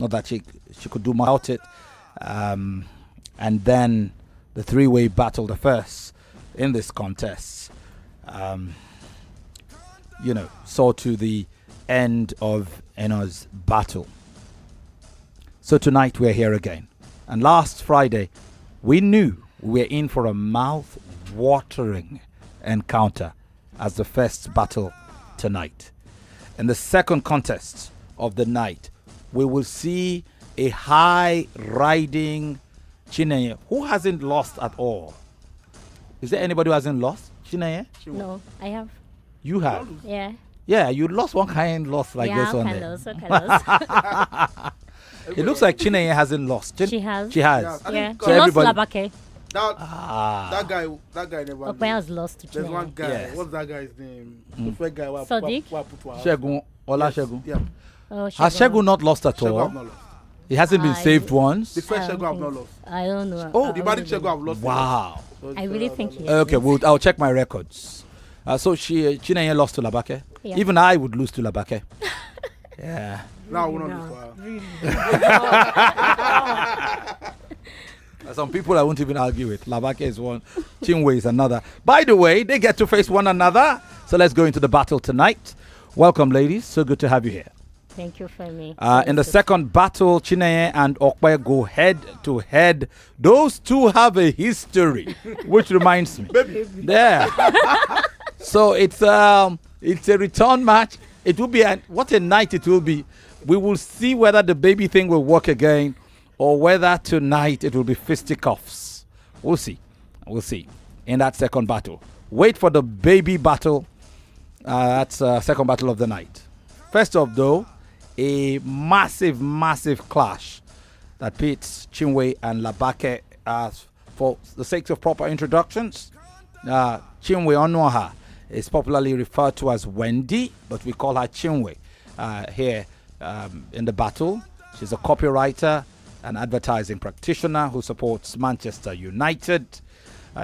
Not that she could do much about it. And then the three-way battle, the first in this contest, saw to the end of Ena's battle. So tonight we're here again. And last Friday, we knew we were in for a mouth-watering encounter as the first battle tonight. In the second contest of the night, we will see a high-riding Chinenye who hasn't lost at all. Is there anybody who hasn't lost? Chinenye? No, I have. You have? Yeah. Yeah, you lost one kind, lost like this one. Yeah, It looks like Chinenye hasn't lost. She has. She has. Yeah. So She lost everybody- Labake. That guy never. Okwe has lost to There's Chinenye. one guy. Yes. What's that guy's name? The first guy. Sadiq? Shegun, Ola Shegun. Yeah. Oh, Has Shegun not lost at Shegun all? have not lost. He hasn't been I- saved once. The first I don't Shegun have think not so. lost. I don't know. Oh, The body Shegun have lost. Wow. So I really think he Okay, I'll check my records. So Chinenye lost to Labake. Yeah. Even I would lose to Labake. Yeah. Now we don't No. lose for her. Some people I won't even argue with. Labake is one, Chinwe is another. By the way, they get to face one another. So let's go into the battle tonight. Welcome, ladies. So good to have you here. Thank you for me. In the second battle, Chinenye and Okwe go head to head. Those two have a history, which reminds me. There. So it's a return match. It will be what a night it will be. We will see whether the baby thing will work again, or whether tonight it will be fisticuffs. We'll see. We'll see in that second battle. Wait for the baby battle. That's second battle of the night. First off, though, a massive clash that pits Chinwe and Labake. For the sake of proper introductions, Chinwe Onuaha is popularly referred to as Wendy, but we call her Chinwe here in the battle. She's a copywriter, an advertising practitioner who supports Manchester United.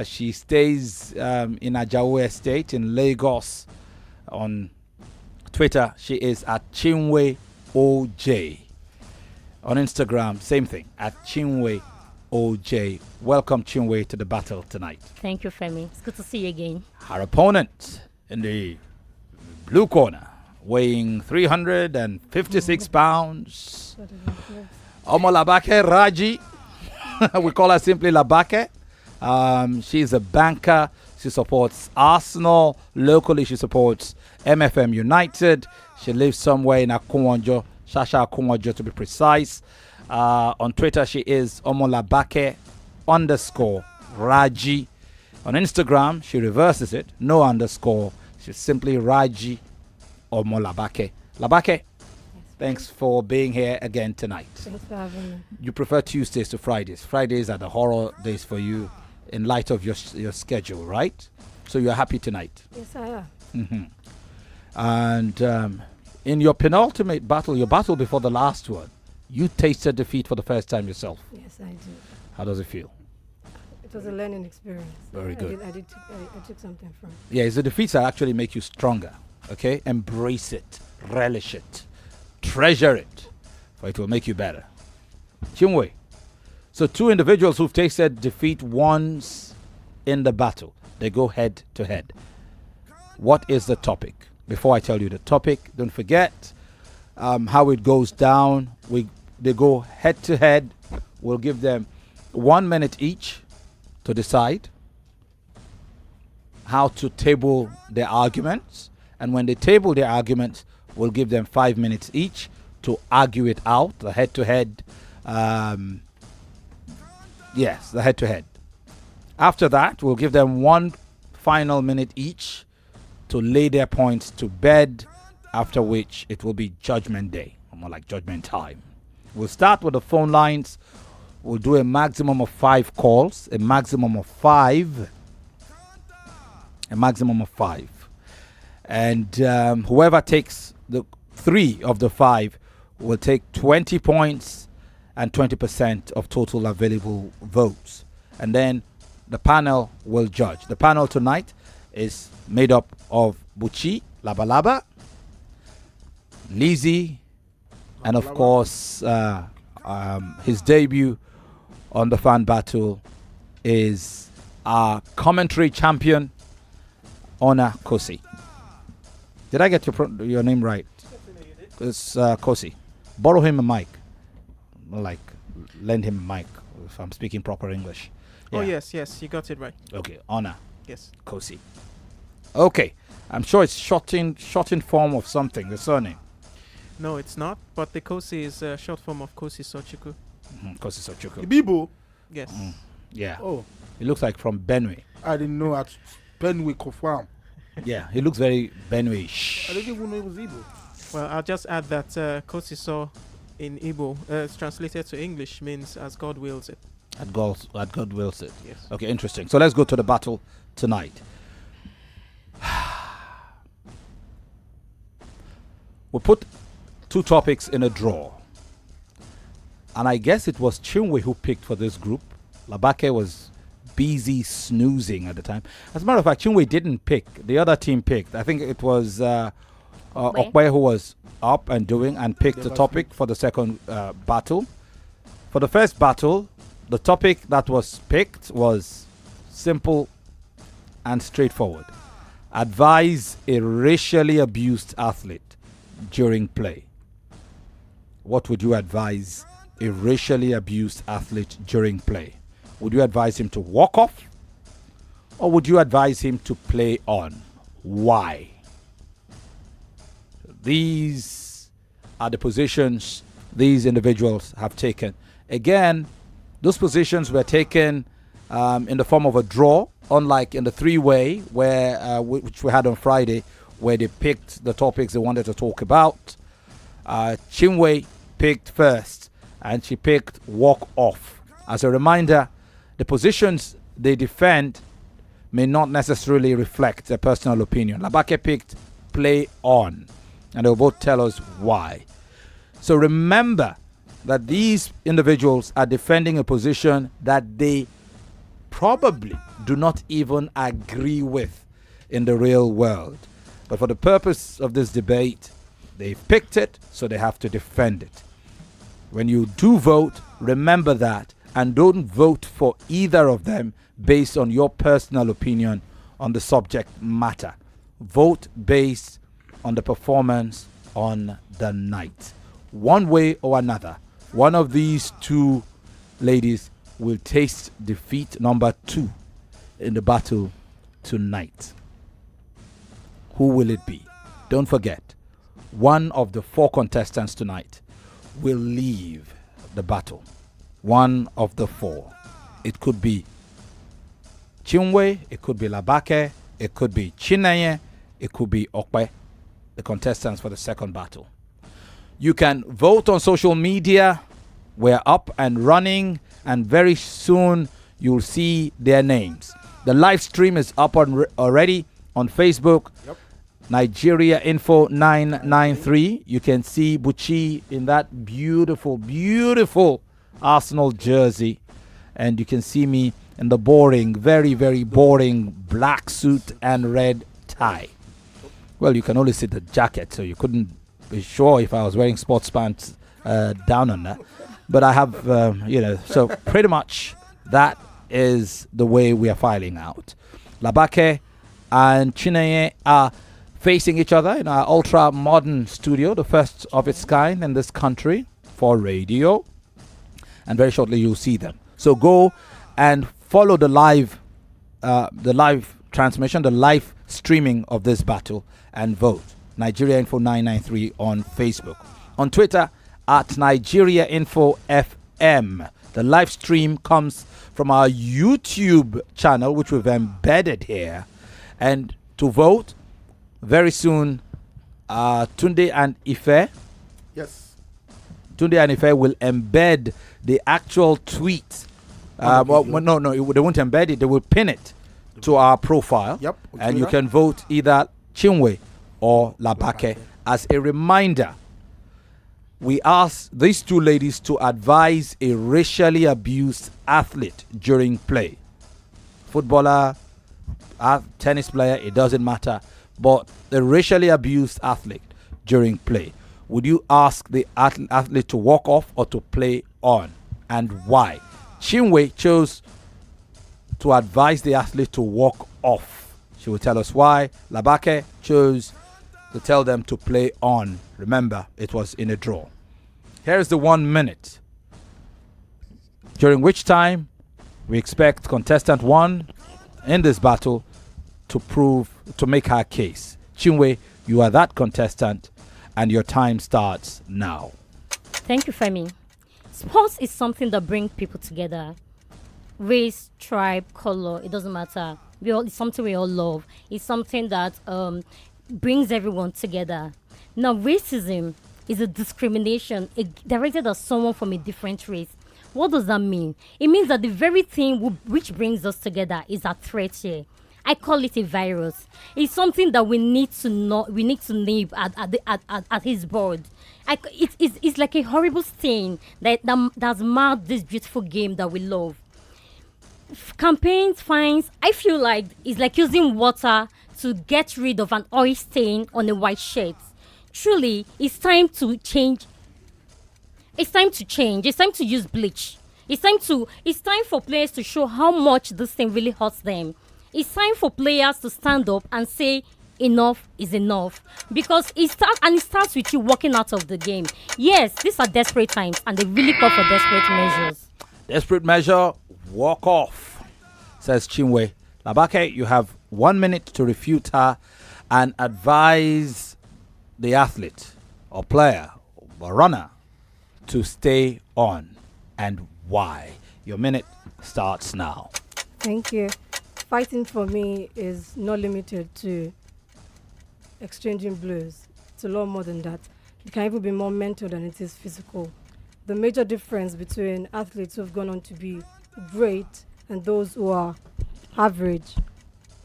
She stays in Ajawo Estate in Lagos. On Twitter, she is at Chinwe OJ. On Instagram, same thing, at Chinwe OJ. Welcome, Chinwe, to the battle tonight. Thank you, Femi. It's good to see you again. Her opponent in the blue corner, weighing 356 pounds. Omo Labake Raji. We call her simply Labake. She's a banker. She supports Arsenal. Locally, she supports MFM United. She lives somewhere in Akunwanjo, Shasha Akunwanjo to be precise. On Twitter, she is Omolabake _Raji. On Instagram, she reverses it. No underscore. She's simply Raji Omolabake. Labake, thanks for being here again tonight. Thanks for having me. You prefer Tuesdays to Fridays. Fridays are the horror days for you in light of your schedule, right? So you're happy tonight. Yes, I am. Mm-hmm. And in your penultimate battle, your battle before the last one, you tasted defeat for the first time yourself. Yes, I did. How does it feel? It was a learning experience. Very good. I took something from it. Yeah, it's the defeats that actually make you stronger. Okay? Embrace it. Relish it. Treasure it. For it will make you better. Chinwe. So two individuals who've tasted defeat once in the battle. They go head to head. What is the topic? Before I tell you the topic, don't forget how it goes down. They go head to head. We'll give them 1 minute each to decide how to table their arguments. And when they table their arguments, we'll give them 5 minutes each to argue it out, the head to head. Yes, the head to head. After that, we'll give them 1 final minute each to lay their points to bed, after which it will be judgment day, or more like judgment time. We'll start with the phone lines. We'll do a maximum of 5 calls, a maximum of 5. And whoever takes the 3 of the 5 will take 20 points and 20% of total available votes. And then the panel will judge. The panel tonight is made up of Buchi, Labalaba, Lizzie, And of course, his debut on the fan battle is our commentary champion, Ona Kosi. Did I get your name right? It's Kosi. Borrow him a mic. Like, lend him a mic if I'm speaking proper English. Oh, Yeah. yes, you got it right. Okay, Ona Yes. Kosi. Okay, I'm sure it's short in form of something, the surname. No, it's not. But the Kosi is a short form of Kosi Sochuku. Kosi Sochuku. Ibibo. Yes. Yeah. Oh, He looks like from Benue. I didn't know at Penwick confirm. Yeah, he looks very Benue-ish. I didn't even know it was Igbo. Well, I'll just add that Kosi So in Igbo, it's translated to English, means as God wills it. At God wills it. Yes. Okay, interesting. So let's go to the battle tonight. We put two topics in a draw. And I guess it was Chinwe who picked for this group. Labake was busy snoozing at the time. As a matter of fact, Chinwe didn't pick. The other team picked. I think it was Okwe who was up and doing and picked the topic for the second battle. For the first battle, the topic that was picked was simple and straightforward. Advise a racially abused athlete during play. What would you advise a racially abused athlete during play? Would you advise him to walk off? Or would you advise him to play on? Why? These are the positions these individuals have taken. Again, those positions were taken in the form of a draw, unlike in the three-way which we had on Friday, where they picked the topics they wanted to talk about. Chinwe picked first, and she picked walk off. As a reminder, the positions they defend may not necessarily reflect their personal opinion. Labake picked play on, and they'll both tell us why. So remember that these individuals are defending a position that they probably do not even agree with in the real world. But for the purpose of this debate, they've picked it, so they have to defend it. When you do vote, remember that, and don't vote for either of them based on your personal opinion on the subject matter. Vote based on the performance on the night. One way or another, one of these two ladies will taste defeat number 2 in the battle tonight. Who will it be? Don't forget, one of the 4 contestants tonight will leave the battle. One of the 4. It could be Chinwe, it could be Labake, it could be Chineye, it could be Okwe, the contestants for the second battle. You can vote on social media. We're up and running, and very soon you'll see their names. The live stream is up already on Facebook. Yep. Nigeria Info 993. You can see Buchi in that beautiful, beautiful Arsenal jersey. And you can see me in the boring, very, very boring black suit and red tie. Well, you can only see the jacket, so you couldn't be sure if I was wearing sports pants down on that. But I have, so pretty much that is the way we are filing out. Labake and Chineye are facing each other in our ultra modern studio, the first of its kind in this country for radio. And very shortly you'll see them. So go and follow the live transmission, the live streaming of this battle, and vote. Nigeria Info 993 on Facebook. On Twitter, at Nigeria Info FM. The live stream comes from our YouTube channel, which we've embedded here. And to vote, very soon, Tunde and Ife. Yes. Tunde and Ife will embed the actual tweet. No, they won't embed it. They will pin it to our profile. Yep. And you can vote either Chinwe or Labake. As a reminder, we asked these two ladies to advise a racially abused athlete during play. Footballer, tennis player, it doesn't matter. But a racially abused athlete during play. would you ask the athlete to walk off or to play on, and why? Chinwe chose to advise the athlete to walk off. She will tell us why. Labake chose to tell them to play on. Remember, it was in a draw. Here's the 1 minute, during which time we expect contestant 1 in this battle to make her case. Chinwe, you are that contestant, and your time starts now. Thank you, Femi. Sports is something that brings people together. Race, tribe, color, it doesn't matter. It's something we all love. It's something that brings everyone together. Now, racism is a discrimination directed at someone from a different race. What does that mean? It means that the very thing which brings us together is a threat here. I call it a virus. It's something that we need to know. We need to name at his board. It's like a horrible stain that's marred this beautiful game that we love. Campaigns, fines. I feel like it's like using water to get rid of an oil stain on a white shirt. Truly, it's time to change. It's time to change. It's time to use bleach. It's time for players to show how much this thing really hurts them. It's time for players to stand up and say enough is enough, because it starts with you walking out of the game. Yes, these are desperate times, and they really call for desperate measures. Desperate measure, walk off, says Chinwe. Labake, you have 1 minute to refute her and advise the athlete or player or runner to stay on, and why. Your minute starts now. Thank you. Fighting for me is not limited to exchanging blows. It's a lot more than that. It can even be more mental than it is physical. The major difference between athletes who have gone on to be great and those who are average,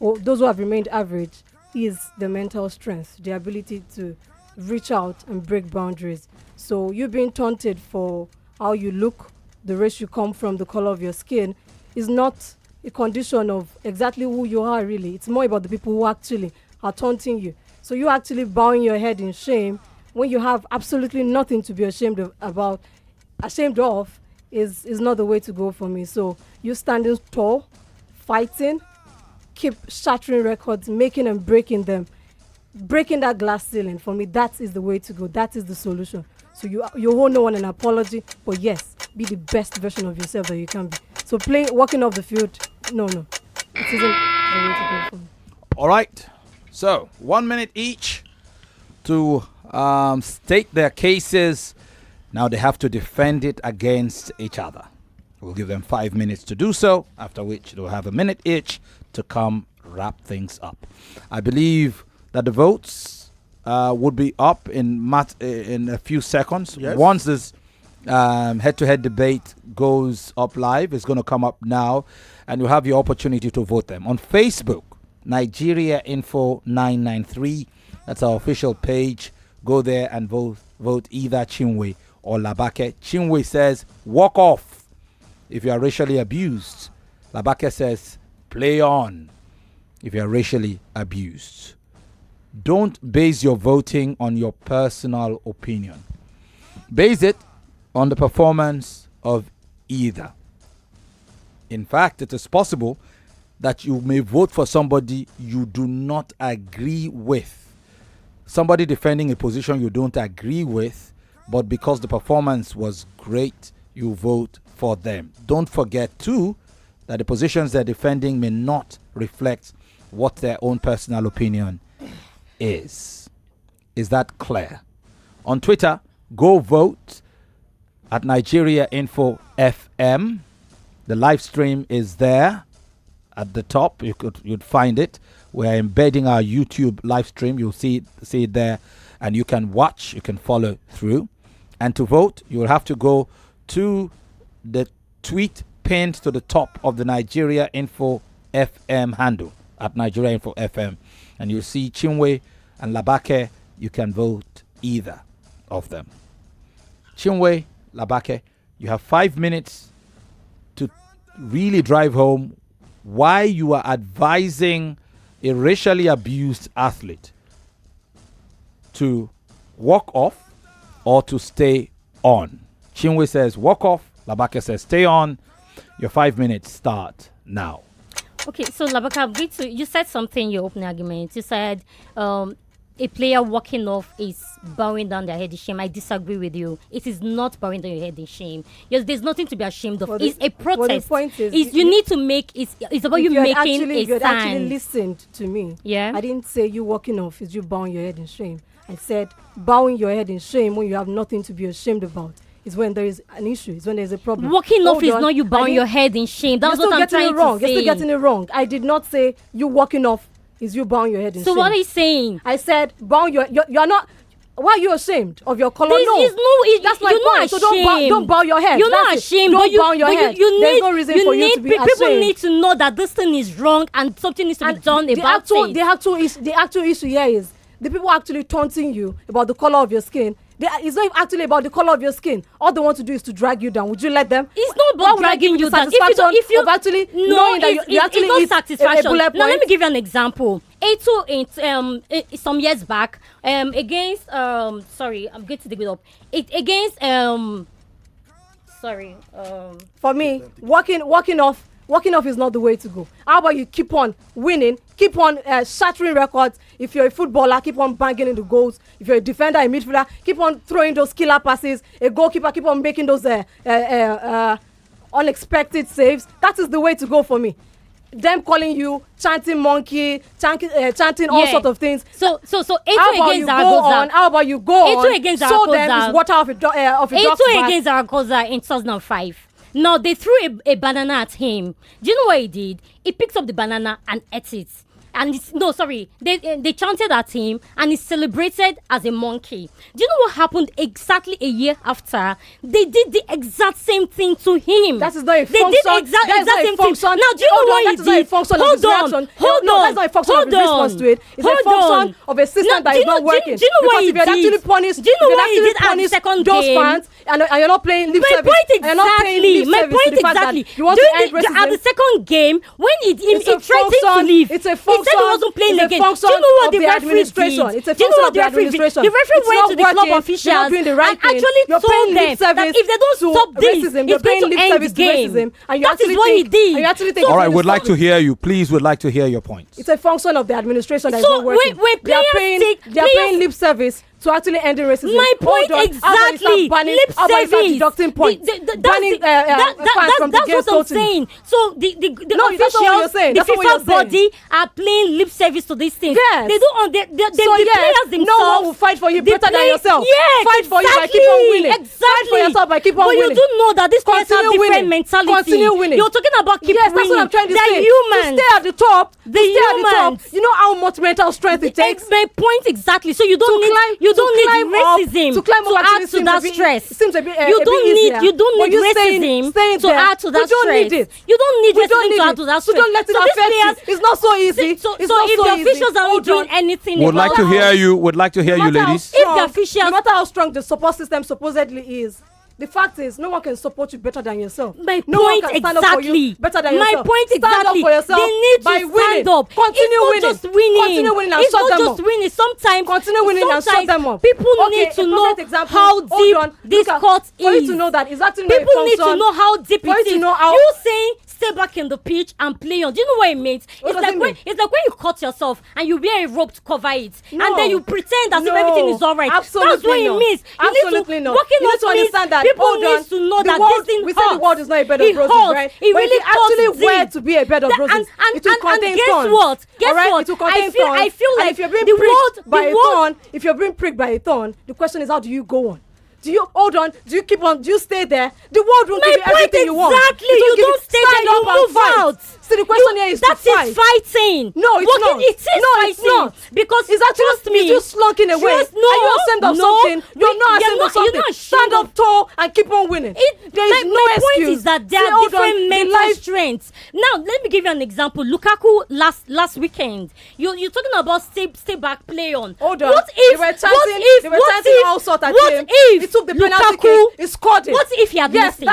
or those who have remained average, is the mental strength, the ability to reach out and break boundaries. So you being taunted for how you look, the race you come from, the color of your skin, is not a condition of exactly who you are really. It's more about the people who actually are taunting you. So you actually bowing your head in shame when you have absolutely nothing to be ashamed of is not the way to go for me. So you standing tall, fighting, keep shattering records, making and breaking them, breaking that glass ceiling. For me, that is the way to go. That is the solution. So you owe no one an apology, but yes, be the best version of yourself that you can be. So walking off the field, no, it isn't the way to go for me. All right. So 1 minute each to state their cases. Now they have to defend it against each other. We'll give them 5 minutes to do so, after which they'll have a minute each to come wrap things up. I believe that the votes would be up in a few seconds. Yes. Once this head-to-head debate goes up live, it's going to come up now, and you'll have your opportunity to vote them. On Facebook, Nigeria Info 993, that's our official page. Go there and vote either Chinwe or Labake. Chinwe says, walk off if you are racially abused. Labake says, play on if you are racially abused. Don't base your voting on your personal opinion. Base it on the performance of either. In fact, it is possible that you may vote for somebody you do not agree with. Somebody defending a position you don't agree with, but because the performance was great, you vote for them. Don't forget, too, that the positions they're defending may not reflect what their own personal opinion is. Is that clear? On Twitter, go vote at Nigeria Info FM. The live stream is there at the top. You'd find it. We're embedding our YouTube live stream. You'll see it there, and you can watch. You can follow through. And to vote, you will have to go to the tweet pinned to the top of the Nigeria Info FM handle at Nigeria Info FM, and you'll see Chinwe and Labake. You can vote either of them. Chinwe, Labake, you have 5 minutes to really drive home why you are advising a racially abused athlete to walk off or to stay on? Chinwe says walk off. Labake says stay on. Your 5 minutes start now. Okay, so Labaka, you said something in your opening argument. You said a player walking off is bowing down their head in shame. I disagree with you. It is not bowing down your head in shame. Yes, there's nothing to be ashamed of. It's a protest. The point is, you need to make it's about you making if you had actually stand. listened to me. Yeah. I didn't say you walking off is you bowing your head in shame. I said bowing your head in shame when you have nothing to be ashamed about. Is when there is an issue. Is when there is a problem. Walking off is not you bowing your head in shame. That's what I'm trying to say. You're still getting it wrong. I did not say you walking off is you bowing your head in shame. So what are you saying? I said bowing you're not. Why are you ashamed of your color? That's my point. So don't bow your head. You're not ashamed. Don't bow your head. There's no reason for you to be ashamed. People need to know that this thing is wrong and something needs to be done about it. The actual issue here is the people actually taunting you about the color of your skin. It's not actually about the color of your skin. All they want to do is to drag you down. Would you let them? It's not about dragging you down. If you actually no, knowing that you actually it's not satisfaction. Now let me give you an example. A2 some years back against sorry, I'm going to dig it up. Against for me, walking off is not the way to go. How about you keep on winning, keep on shattering records. If you're a footballer, keep on banging in the goals. If you're a defender, a midfielder, keep on throwing those killer passes. A goalkeeper, keep on making those unexpected saves. That is the way to go for me. Them calling you chanting monkey, chanting all sorts of things. So A2 against Zaragoza. How about you go on? A2 against Zaragoza. So them is water off a duck's A2 against Zaragoza in 2005. Now they threw a banana at him. Do you know what he did? He picked up the banana and ate it. And they chanted at him and he celebrated as a monkey. Do you know what happened exactly a year after? They did the exact same thing to him. That is not a function. They did the exact same thing. Now, do you know what he did? Hold on. That's not a function of his response to it. It's a function of a system that is not working. Do you know what he did? Do you know what he did at the second game? Fans, and you're not playing lip service. My point exactly. You want to end racism. At the second game, when he threatened to leave, it's a function. He said he wasn't playing again. Do you know what the referee did? It's a function of the administration. The referee went to the club officials and actually told them that if they don't stop this, it's going to end the game. That is what he did. All right, would like to hear you. Please, would like to hear your points. It's a function of the administration that is not working. They are paying lip service to actually ending racism. My point exactly. Lip service. Deducting points. Banning fans from the game. That's what I'm saying. So the officials, the FIFA body are playing lip service to these things. Yes. They don't. The players themselves. No one will fight for you better than yourself. Yes, fight for you by keep on winning. Fight for yourself by keep on winning. But you do know that these players have different mentality. Continue winning. You're talking about keep winning. Yes, that's what I'm trying to say. They're humans. To stay at the top. Humans. You know how much mental strength it takes. My point exactly. So you don't need racism to add to that stress. You don't need racism to add to that stress. You don't need racism to add to that stress. Don't let it affect you. It's not so easy. So if the officials are not doing anything, would like to hear you. Would like to hear you, ladies. If the officials, no matter how strong the support system supposedly is, the fact is, no one can support you better than yourself. My no point one can stand exactly. Up for you better than yourself. My point stand exactly. Up for yourself they need to by stand winning. up. Continue winning. Just winning. Continue winning and it's shut not them just up. winning. Sometimes continue winning and shut them up. People need to know how deep this court is. For you to know that it's actually people need to know how deep it is. You saying stay back in the pitch and play on. Do you know what it means? It's like when you cut yourself and you wear a rope to cover it, and then you pretend as if everything is alright. Absolutely That's what it means. Absolutely not. You need to understand that. People need to know that this thing we say the world is not a bed of roses, right? It really actually were to be a bed of roses. It will contain thorns. Guess what? It will contain thorns. I feel like if you're being pricked by a thorn, if you're being pricked by a thorn, the question is how do you go on? Do you hold on? Do you keep on? Do you stay there? The world won't give you everything you want. Exactly. You don't stay there. You move out. See, the question here is that to fight. Is fighting. No, it's not. It is fighting. It's not. Because it's actually, trust me. It's just slunking away. No. Are you ashamed of something? You're not ashamed of something. Stand up tall and keep on winning. There is no excuse. My point is that there are different mental strengths. Now, let me give you an example. Lukaku last weekend. You're talking about stay back, play on. Hold on. What if? They were chanting all sorts at him. What if? He took the penalty kick. He scored it. What if he had missed it?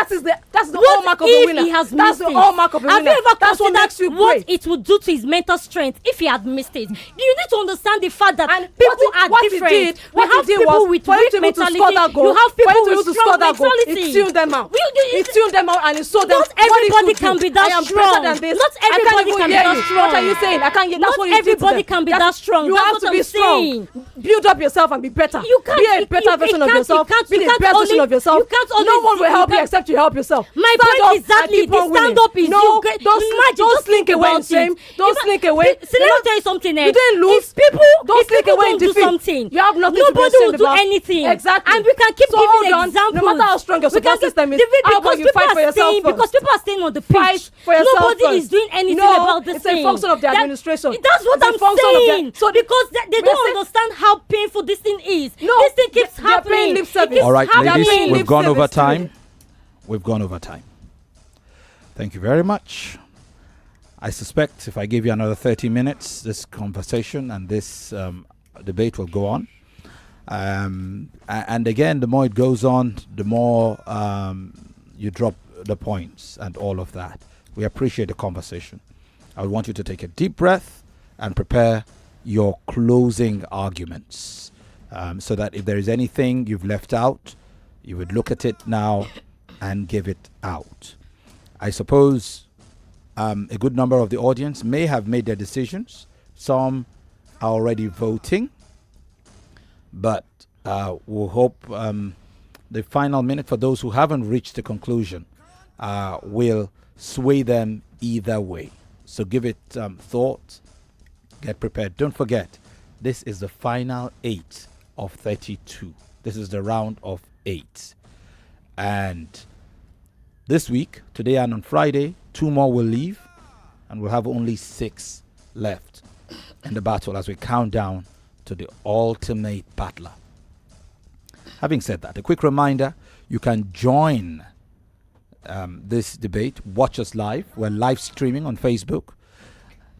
Yes, That's the What hallmark of a if winner. he has That's missed the it? hallmark of a Have winner. you ever That's what makes considered you what great. it would do to his mental strength if he had missed it? You need to understand the fact that And people what are he different. did, We have people with for him weak to be able to mentality. score that goal, You have for him people to be able with to strong score that goal, mentality. he tuned them out. You- He tuned them out and he showed them Not what he everybody could can do. be that I am strong. better than this. Not I can't everybody even can be hear that you. strong. What are you saying? I can't hear. That's Not what you did to everybody them. can be That's- that strong. You That's have what to I'm be strong. saying. Build up yourself and be better. You can't Be a better version of yourself. Be the best version of yourself. You can't always, No one will help you can't- except you help yourself. My Stand point up is exactly and keep the on winning. stand up is no, you get. don't Imagine, don't just slink think away in about shame. it. Don't slink away. See, let me tell you something. You didn't lose. If people, Don't if slink people away in don't do defeat. something, You have nothing to be nobody will ashamed do about. anything. Exactly. And we can keep So giving hold on. examples. No matter how strong your We can support system is, because how about you people fight are for yourself staying, first? because people are staying on the pitch. Fight for yourself Nobody first. is doing anything No, about this it's thing. a function of the That- administration. That's what It's a I'm function of saying. the- so because they we don't say- understand how painful this thing is. No, This thing keeps they are paying happening. lip It service. keeps All right, happening. ladies, we've lip gone over service to time. it. We've gone over time. Thank you very much. I suspect if I give you another 30 minutes, this conversation and this debate will go on. And again, the more it goes on, the more you drop the points and all of that. We appreciate the conversation. I want you to take a deep breath and prepare your closing arguments, so that if there is anything you've left out, you would look at it now and give it out. I suppose a good number of the audience may have made their decisions. Some are already voting, but we'll hope the final minute for those who haven't reached the conclusion will sway them either way. So give it thought, get prepared. Don't forget, this is the final 8 of 32. This is the round of 8. And this week, today and on Friday, 2 more will leave, and we'll have only 6 left in the battle as we count down to the ultimate battler. Having said that, a quick reminder, you can join this debate. Watch us live. We're live streaming on Facebook,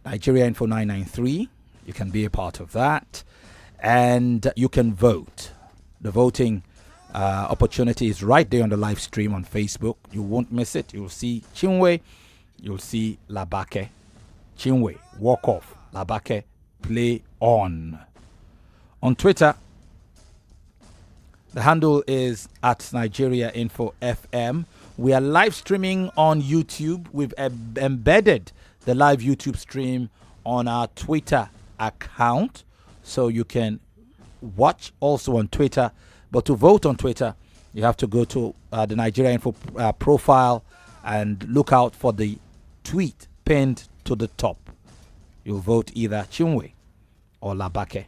Nigeria Info 993. You can be a part of that, and you can vote. The voting opportunity is right there on the live stream on Facebook. You won't miss it. You'll see Chinwe, you'll see Labake. Chinwe, walk off. Labake, play on. On Twitter, the handle is at Nigeria Info FM. We are live streaming on YouTube. We've embedded the live YouTube stream on our Twitter account, so you can watch also on Twitter. But to vote on Twitter, you have to go to the Nigeria Info profile and look out for the tweet pinned to the top. You'll vote either Chinwe or Labake.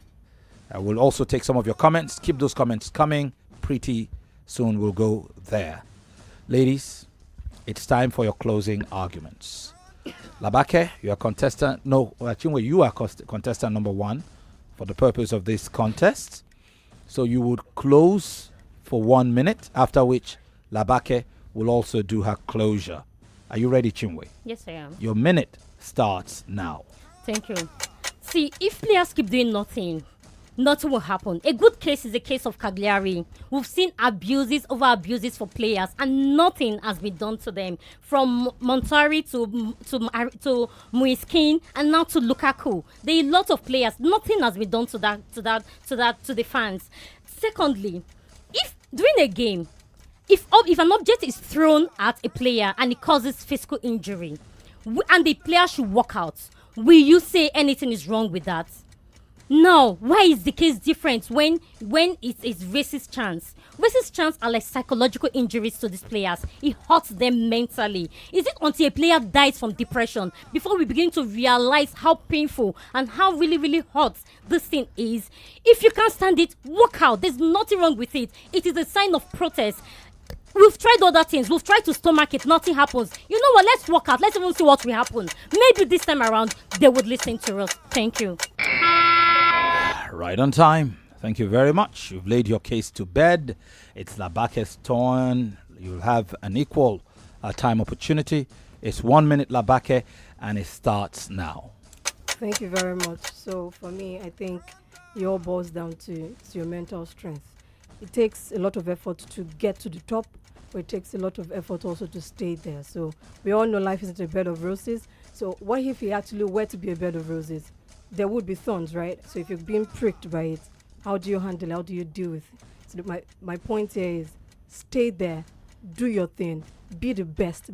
We'll also take some of your comments. Keep those comments coming. Pretty soon we'll go there. Ladies, it's time for your closing arguments. Labake, you are contestant. No, Chinwe, you are contestant number 1 for the purpose of this contest. So you would close for 1 minute, after which Labake will also do her closure. Are you ready, Chinwe? Yes, I am. Your minute starts now. Thank you. See, if players keep doing nothing will happen. A good case is a case of Cagliari. We've seen abuses over abuses for players, and nothing has been done to them. From Montari to Muiskin, and now to Lukaku. There are a lot of players. Nothing has been done to the fans. Secondly, if during a game, if an object is thrown at a player and it causes physical injury, and the player should walk out, will you say anything is wrong with that? No. Why is the case different when it's racist chants? Racist chants are like psychological injuries to these players. It hurts them mentally. Is it until a player dies from depression before we begin to realize how painful and how really, really hot this thing is? If you can't stand it, walk out. There's nothing wrong with it. It is a sign of protest. We've tried other things. We've tried to stomach it. Nothing happens. You know what? Let's walk out. Let's even see what will happen. Maybe this time around, they would listen to us. Thank you. Right on time. Thank you very much. You've laid your case to bed. It's Labake's turn. You'll have an equal time opportunity. It's 1 minute, Labake, and it starts now. Thank you very much. So for me, I think it all boils down to your mental strength. It takes a lot of effort to get to the top, but it takes a lot of effort also to stay there. So we all know life isn't a bed of roses. So what if it actually were to be a bed of roses? There would be thorns, right? So if you're being pricked by it, how do you handle it? How do you deal with it? So my point here is stay there, do your thing, be the best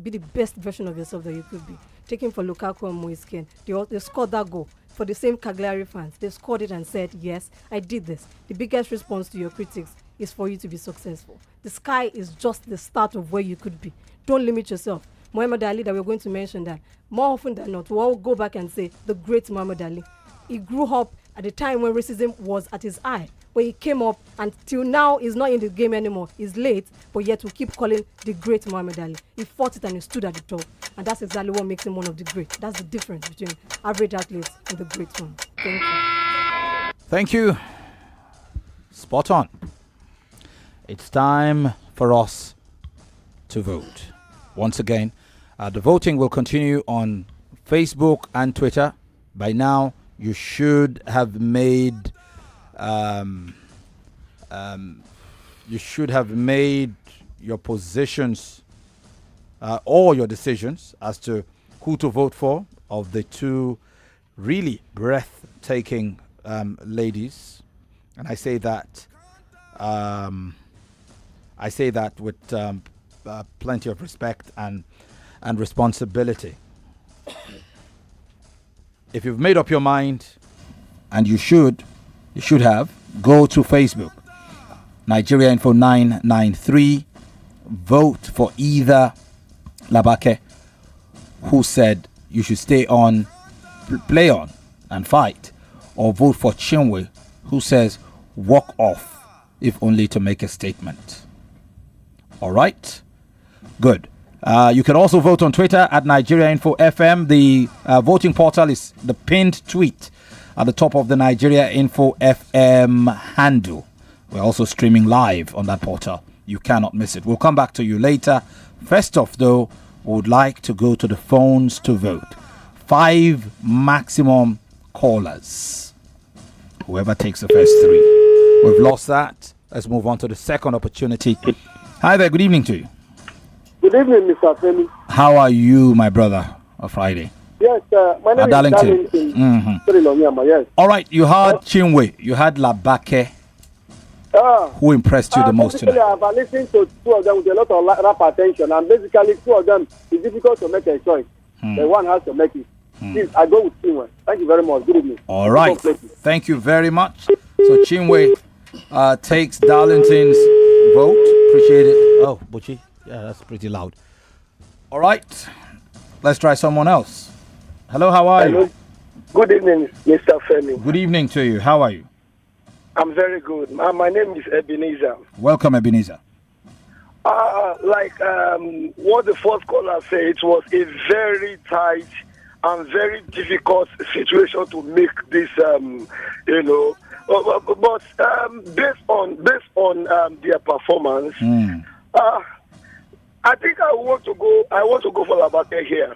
version of yourself that you could be. Taking for Lukaku and Moiskin, they scored that goal. For the same Cagliari fans, they scored it and said, yes, I did this. The biggest response to your critics is for you to be successful. The sky is just the start of where you could be. Don't limit yourself. Muhammad Ali, that we're going to mention that, more often than not, we'll all go back and say, the great Muhammad Ali. He grew up at a time when racism was at his eye, where he came up and till now he's not in the game anymore. He's late, but yet we keep calling the great Muhammad Ali. He fought it and he stood at the top. And that's exactly what makes him one of the great. That's the difference between average athletes and the great one. Thank you. Thank you. Spot on. It's time for us to vote. Once again, the voting will continue on Facebook and Twitter. By now, you should have made your positions or your decisions as to who to vote for of the two really breathtaking ladies, and I say that with plenty of respect and responsibility. If you've made up your mind, and you should have, go to Facebook, Nigeria Info 993, vote for either Labake, who said you should stay on, play on, and fight, or vote for Chinwe, who says walk off, if only to make a statement. All right? Good. You can also vote on Twitter at Nigeria Info FM. The voting portal is the pinned tweet at the top of the Nigeria Info FM handle. We're also streaming live on that portal. You cannot miss it. We'll come back to you later. First off, though, we would like to go to the phones to vote. 5 maximum callers. Whoever takes the first 3. We've lost that. Let's move on to the second opportunity. Hi there. Good evening to you. Good evening, Mr. Femi. How are you, my brother, on Friday? Yes, my name is Darlington. Yes. All right, you had Chinwe, you had Labake. Who impressed you the most tonight? I've listened to 2 of them with a lot of rap attention, and basically 2 of them, it's difficult to make a choice. The one has to make it. Please, I go with Chinwe. Thank you very much. Good evening. All right. Thank you very much. So Chinwe takes Darlington's vote. Appreciate it. Oh, Buchi. Yeah, that's pretty loud. All right. Let's try someone else. Hello, how are you? Good evening, Mr. Femi. Good evening to you. How are you? I'm very good. My name is Ebenezer. Welcome, Ebenezer. What the first caller said, it was a very tight and very difficult situation to make this, but based on their performance, I think I want to go for Labake here.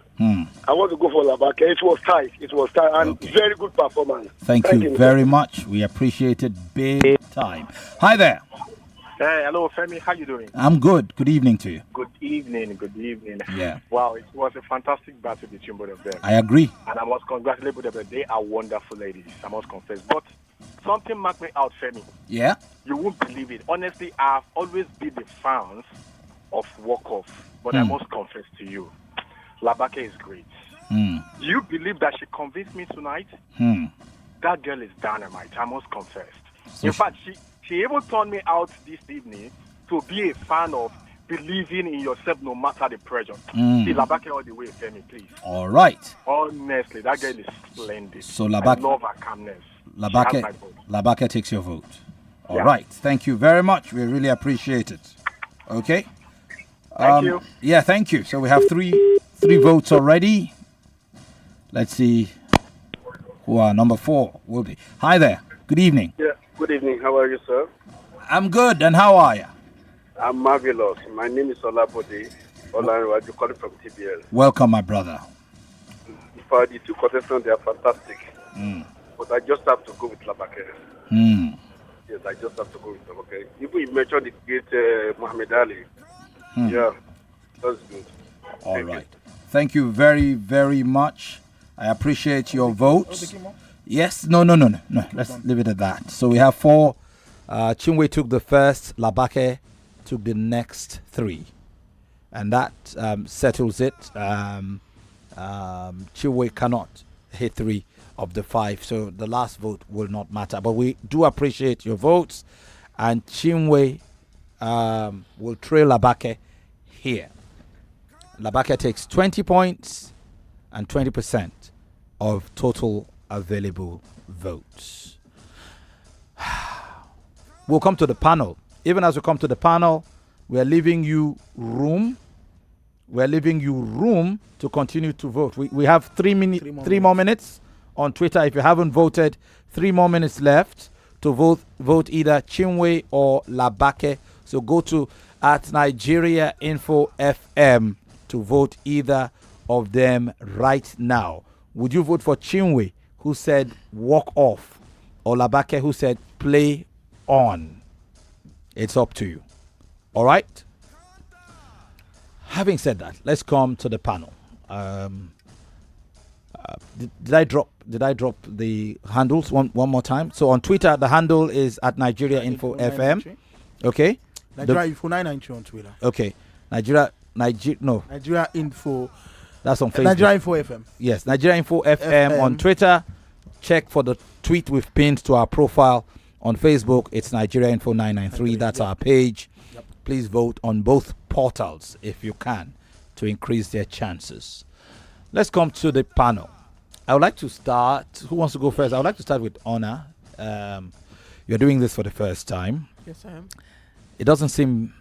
I want to go for Labake. It was tight, and okay. Very good performance. Thank you very much. We appreciate it big time. Hi there. Hey, hello, Femi. How you doing? I'm good. Good evening to you. Good evening. Yeah. Wow, it was a fantastic battle between both of them. I agree. And I must congratulate both of them. They are wonderful ladies, I must confess. But something marked me out, Femi. Yeah? You won't believe it. Honestly, I've always been the fans of Walk Off, but I must confess to you, Labake is great. You believe that she convinced me tonight? That girl is dynamite, I must confess. In fact, she even turned me out this evening to be a fan of believing in yourself no matter the pressure. See Labake all the way, Femi, please. All right. Honestly, that girl is splendid. So Labake, I love her calmness. Labake takes your vote. All right. Thank you very much. We really appreciate it. Okay. Thank you. Yeah, thank you. So we have three votes already. Let's see who our number 4 will be. Hi there. Good evening. Yeah. Good evening. How are you, sir? I'm good. And how are you? I'm marvelous. My name is Olabode. Olanrewaju, calling from TBL. Welcome, my brother. For the 2 contestants, they are fantastic. But I just have to go with Labake. Yes, I just have to go with Labake. You mentioned the great Muhammad Ali. Yeah, that's good. All Thank you. right. Thank you very, very much. I appreciate your votes. Yes. No. Let's leave it at that. So we have 4. Chinwe took the first. Labake took the next 3. And that settles it. Chinwe cannot hit 3 of the 5. So the last vote will not matter. But we do appreciate your votes. And Chinwe will trail Labake here. Labake takes 20 points and 20% of total available votes. We'll come to the panel. Even as we come to the panel, we are leaving you room. We're leaving you room to continue to vote. We have 3 more minutes on Twitter. If you haven't voted, 3 more minutes left to vote either Chinwe or Labake. So go to @Nigeria Info FM to vote either of them right now. Would you vote for Chinwe, who said walk off, or Labake, who said play on? It's up to you. All right? Having said that, let's come to the panel. Did I drop the handles one more time? So on Twitter, the handle is @Nigeria Info FM. Okay. Nigeria Info 993 on Twitter. Okay. Nigeria Info. That's on Facebook. Nigeria Info FM. Yes, Nigeria Info FM on Twitter. Check for the tweet we've pinned to our profile on Facebook. It's Nigeria Info 993. That's our page. Yep. Please vote on both portals if you can to increase their chances. Let's come to the panel. I would like to start. Who wants to go first? I would like to start with Honor. You're doing this for the first time. Yes, I am. It doesn't seem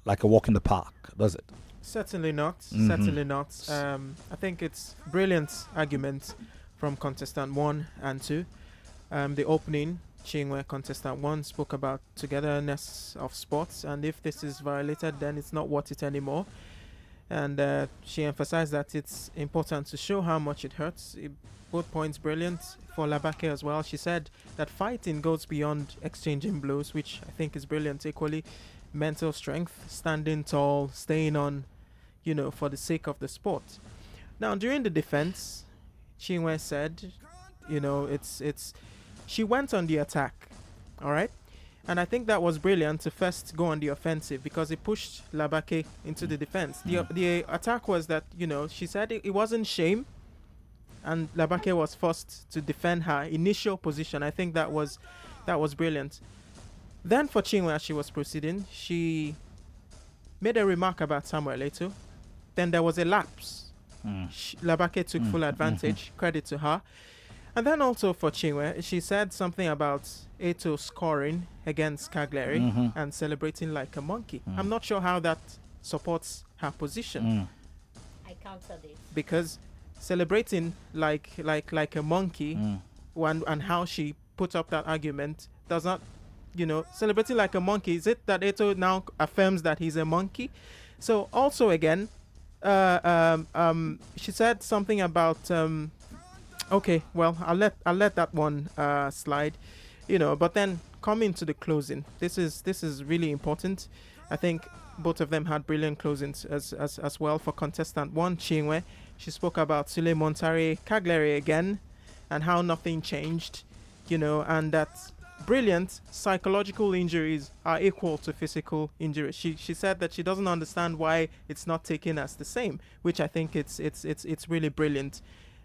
like a walk in the park, does it? Certainly not. Mhm. Certainly not. I think it's brilliant argument from contestant 1 and 2. The opening, Chinwe, contestant 1, spoke about togetherness of sports, and if this is violated, then it's not worth it anymore. And she emphasized that it's important to show how much it hurts. Both points brilliant for Labake as well. She said that fighting goes beyond exchanging blows, which I think is brilliant equally. Mental strength, standing tall, staying on, for the sake of the sport. Now, during the defense, Chinwe said, she went on the attack, all right? And I think that was brilliant to first go on the offensive because it pushed Labake into the defense. The attack was that, she said it wasn't shame, and Labake was forced to defend her initial position. I think that was brilliant. Then for Chinwe, as she was proceeding, she made a remark about Samuel Eto'o. Then there was a lapse. Labake took full advantage. Credit to her. And then also for Chinwe, she said something about Eto'o scoring against Cagliari and celebrating like a monkey. I'm not sure how that supports her position. I countered it. Because celebrating like a monkey and how she put up that argument does not, celebrating like a monkey. Is it that Eto'o now affirms that he's a monkey? So also again, she said something about okay, well, I'll let that one slide, but then coming to the closing, this is really important. I think both of them had brilliant closings as well. For contestant 1, Chinwe, she spoke about Sule Montari Cagliari again and how nothing changed, and that brilliant psychological injuries are equal to physical injuries. She said that she doesn't understand why it's not taken as the same, which I think it's really brilliant.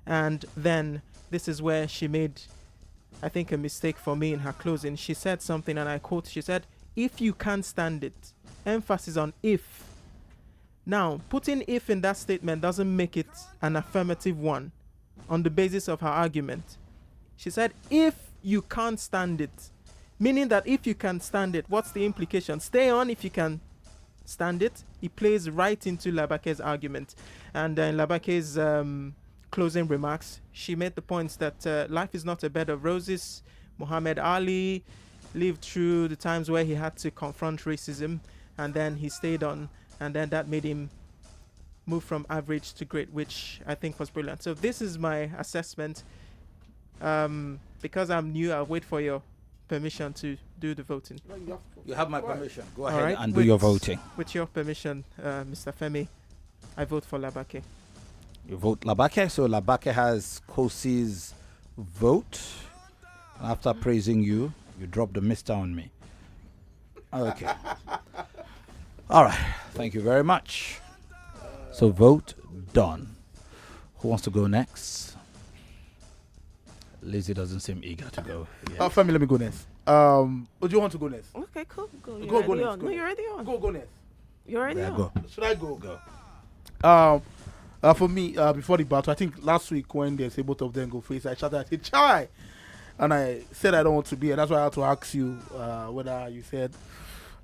And then this is where she made, I think, a mistake for me in her closing. She said something, and I quote, she said, "If you can't stand it," emphasis on if. Now, putting if in that statement doesn't make it an affirmative one on the basis of her argument. She said, if you can't stand it, meaning that if you can stand it, what's the implication? Stay on if you can stand it. It plays right into Labake's argument. And in Labake's closing remarks, she made the points that life is not a bed of roses. Muhammad Ali lived through the times where he had to confront racism, and then he stayed on, and then that made him move from average to great, which I think was brilliant. So this is my assessment. Because I'm new, I'll wait for your permission to do the voting. You have my permission. Go All ahead right, and do your voting. With your permission, Mr. Femi, I vote for Labake. You vote Labake, so Labake has Kosi's vote. After praising you, you drop the mister on me. Okay. All right. Thank you very much. So vote done. Who wants to go next? Lizzie doesn't seem eager to go. Family, let me go next. Do you want to go next? Okay, cool. Go. Go You're next. No, you're already on. Go next. You're already on. Go. Should I go? Go. For me, before the battle, I think last week when they say both of them go face, I shouted, I said, "Chai!" And I said I don't want to be, and that's why I had to ask you whether you said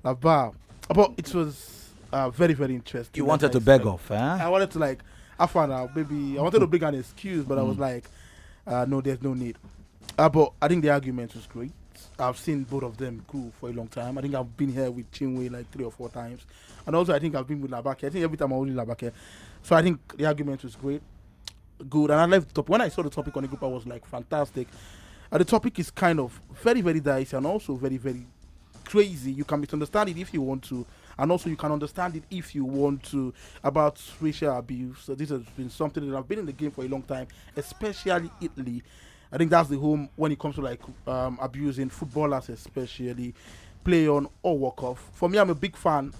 Laba. But it was very, very interesting. You wanted to beg off, huh? I wanted to I found out, maybe I wanted to bring an excuse, but I was like, no, there's no need. But I think the argument was great. I've seen both of them go for a long time. I think I've been here with Chinwe like 3 or 4 times. And also I think I've been with Labake. I think every time I was with Labake. So I think the argument was great. Good. And I left the topic. When I saw the topic on the group, I was like, fantastic. The topic is kind of very, very dicey and also very, very crazy. You can misunderstand it if you want to. And also you can understand it if you want to, about racial abuse. So this has been something that I've been in the game for a long time, especially Italy. I think that's the home when it comes to abusing footballers, especially play on or walk off. For me, I'm a big fan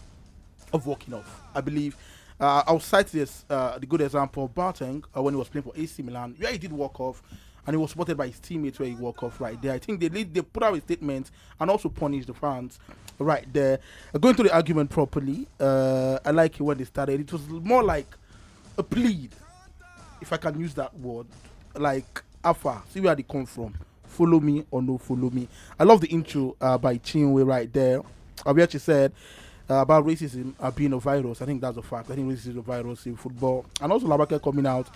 of walking off. I believe I'll cite this the good example of Boateng when he was playing for AC Milan, where he did walk off, and he was supported by his teammates where he walk off right there. I think they put out a statement and also punished the fans right there. Going to the argument properly, I like it when they started. It was more like a plead, if I can use that word, like Afa, see where they come from. Follow me or no follow me. I love the intro by Chinwe right there. We actually said about racism being a virus. I think that's a fact. I think racism is a virus in football. And also Labake coming out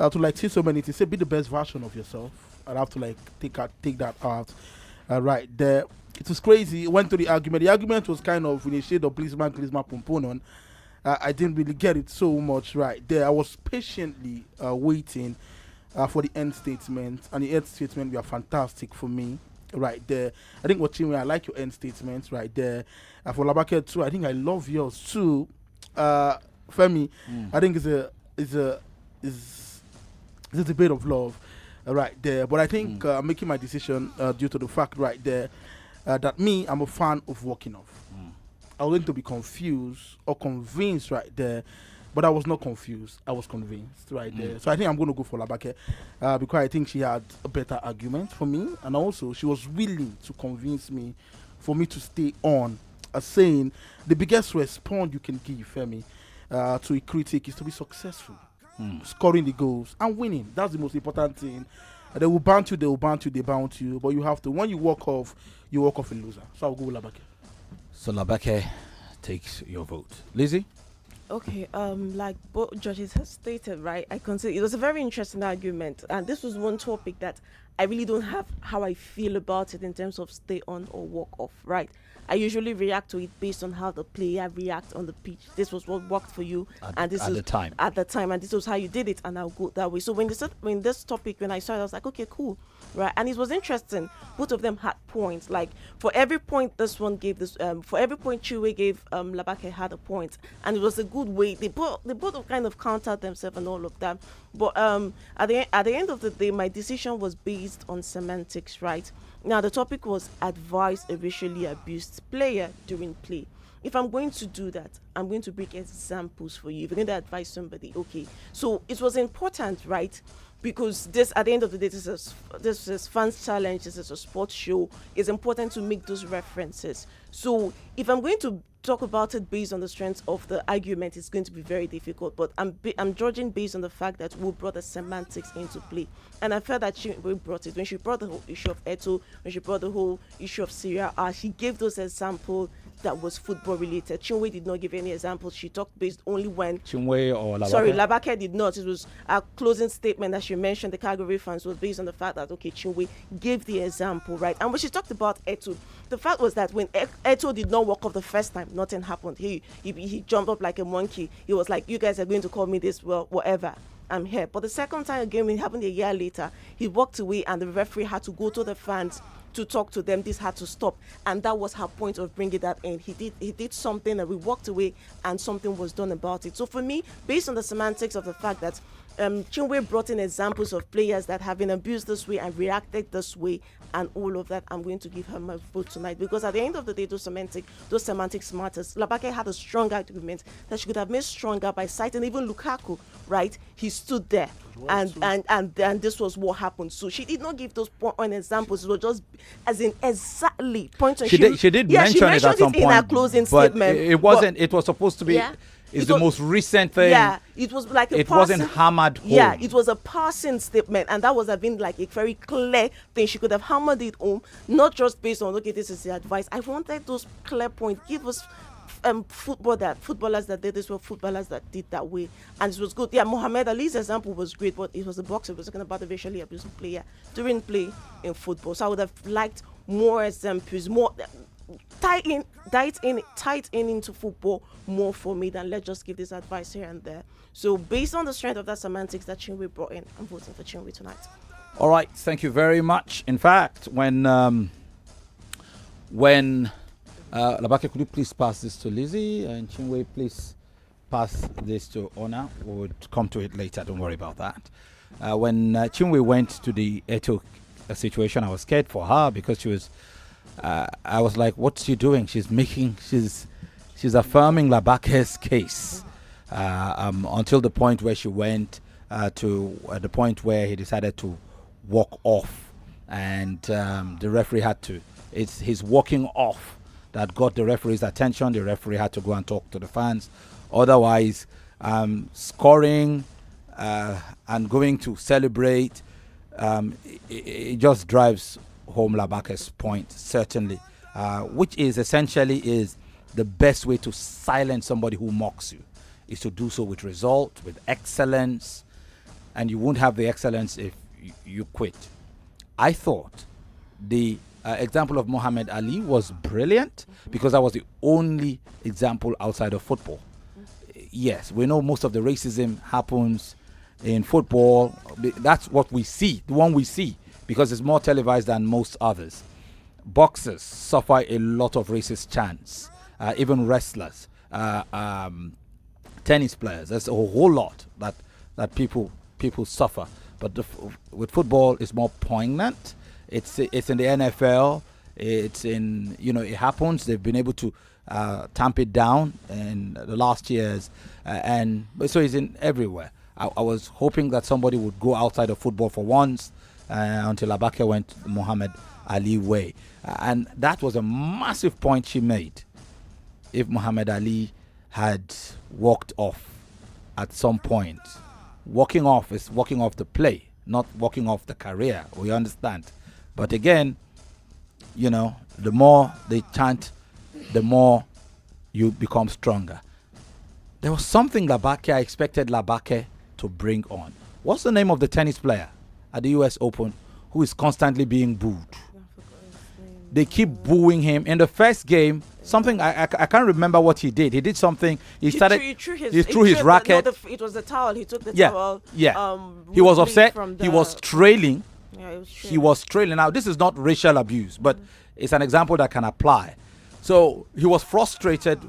to say so many things. Say be the best version of yourself. I'd have to take that out right there. It was crazy. It went to the argument. The argument was kind of in a shade of policeman pomponon. I didn't really get it so much right there. I was patiently waiting for the end statement, and the end statement were fantastic for me right there. I think I like your end statements right there. For Labake too, I think I love yours too. Femi, I think it's a debate of love right there. But I think I'm making my decision due to the fact right there that I'm a fan of walking off. I was going to be confused or convinced right there, but I was not confused. I was convinced right there. So I think I'm going to go for Labake because I think she had a better argument for me, and also she was willing to convince me for me to stay on, saying the biggest response you can give, Femi, to a critic is to be successful, scoring the goals and winning. That's the most important thing. They will bounce you, but you have to. When you walk off a loser. So I'll go with Labake. So Labake takes your vote. Lizzie? Okay, like both judges have stated, right, I consider it was a very interesting argument, and this was one topic that I really don't have how I feel about it in terms of stay on or walk off, right? I usually react to it based on how the player reacts on the pitch. This was what worked for you, and this at the time, and this was how you did it, and I'll go that way. So when this topic, when I saw it, I was like, okay, cool, right? And it was interesting. Both of them had points. Like for every point this one gave this, for every point Chiwe gave, Labake had a point, and it was a good way. They both kind of countered themselves and all of that. But at the end of the day, my decision was based on semantics, right? Now, the topic was advise a racially abused player during play. If I'm going to do that, I'm going to bring examples for you. If you're going to advise somebody, okay. So it was important, right? Because this, at the end of the day, this is fans challenge, this is a sports show. It's important to make those references. So if I'm going to talk about it based on the strength of the argument, it's going to be very difficult. But I'm judging based on the fact that we brought the semantics into play, and I felt that she brought it when she brought the whole issue of Eto, when she brought the whole issue of Syria. She gave those examples that was football related. Chinwe did not give any examples. She talked based only when Chinwe or Labake? Sorry, Labake did not. It was a closing statement that she mentioned. The Calgary fans was based on the fact that okay, Chinwe gave the example, right? And when she talked about Eto, the fact was that when Eto did not walk off the first time, nothing happened. He jumped up like a monkey. He was like, "You guys are going to call me this, well, whatever. I'm here." But the second time again, when it happened a year later, he walked away and the referee had to go to the fans to talk to them. This had to stop, and that was her point of bringing that in. He did something, and we walked away, and something was done about it. So for me, based on the semantics of the fact that Chinwe brought in examples of players that have been abused this way and reacted this way, and all of that, I'm going to give her my vote tonight, because at the end of the day, those semantics matters. Labake had a strong argument that she could have made stronger by citing even Lukaku, right? He stood there, and this was what happened. So she did not give those point examples. It was just as in exactly point. She did mention it at some point in her closing statement. It wasn't. It was supposed to be. Yeah. It's the most recent thing. Yeah, it was like it wasn't hammered home. Yeah, it was a passing statement, and that was have been like a very clear thing. She could have hammered it home, not just based on okay, this is the advice. I wanted those clear points. Give us footballers that did this were footballers that did that way, and it was good. Yeah, Mohamed Ali's example was great, but it was a boxer. We're talking about a racially abusive player during play in football. So I would have liked more examples, more tight in into football more for me than let's just give this advice here and there. So based on the strength of that semantics that Chinwe brought in, I'm voting for Chinwe tonight. All right, thank you very much. In fact, when Labake, could you please pass this to Lizzie, and Chinwe, please pass this to Ona. We'll come to it later. Don't worry about that. When Chinwe went to the Eto situation, I was scared for her because she was. I was like, "What's she doing? She's affirming Labake's case." Until the point where she went to the point where he decided to walk off, and the referee had to. It's his walking off that got the referee's attention. The referee had to go and talk to the fans. Otherwise, scoring and going to celebrate, it just drives home Labake's point, certainly, which is essentially is the best way to silence somebody who mocks you, is to do so with result, with excellence, and you won't have the excellence if you quit. I thought the example of Muhammad Ali was brilliant because that was the only example outside of football. Yes, we know most of the racism happens in football. That's what we see, the one we see, because it's more televised than most others. Boxers suffer a lot of racist chants, even wrestlers, tennis players. There's a whole lot that people suffer. But with football, it's more poignant. It's in the NFL. It's in, it happens. They've been able to tamp it down in the last years, so it's in everywhere. I was hoping that somebody would go outside of football for once, until Labake went Muhammad Ali way, and that was a massive point she made. If Muhammad Ali had walked off at some point, walking off is walking off the play, not walking off the career. We understand, but again, the more they chant, the more you become stronger. There was something I expected Labake to bring on. What's the name of the tennis player at the US Open who is constantly being booed? They keep booing him. In the first game, something I can't remember what he did. He did something. He threw his racket. It was the towel. He took the towel. Yeah. He was upset. He was trailing. Yeah, he was trailing. Now, this is not racial abuse, but it's an example that can apply. So he was frustrated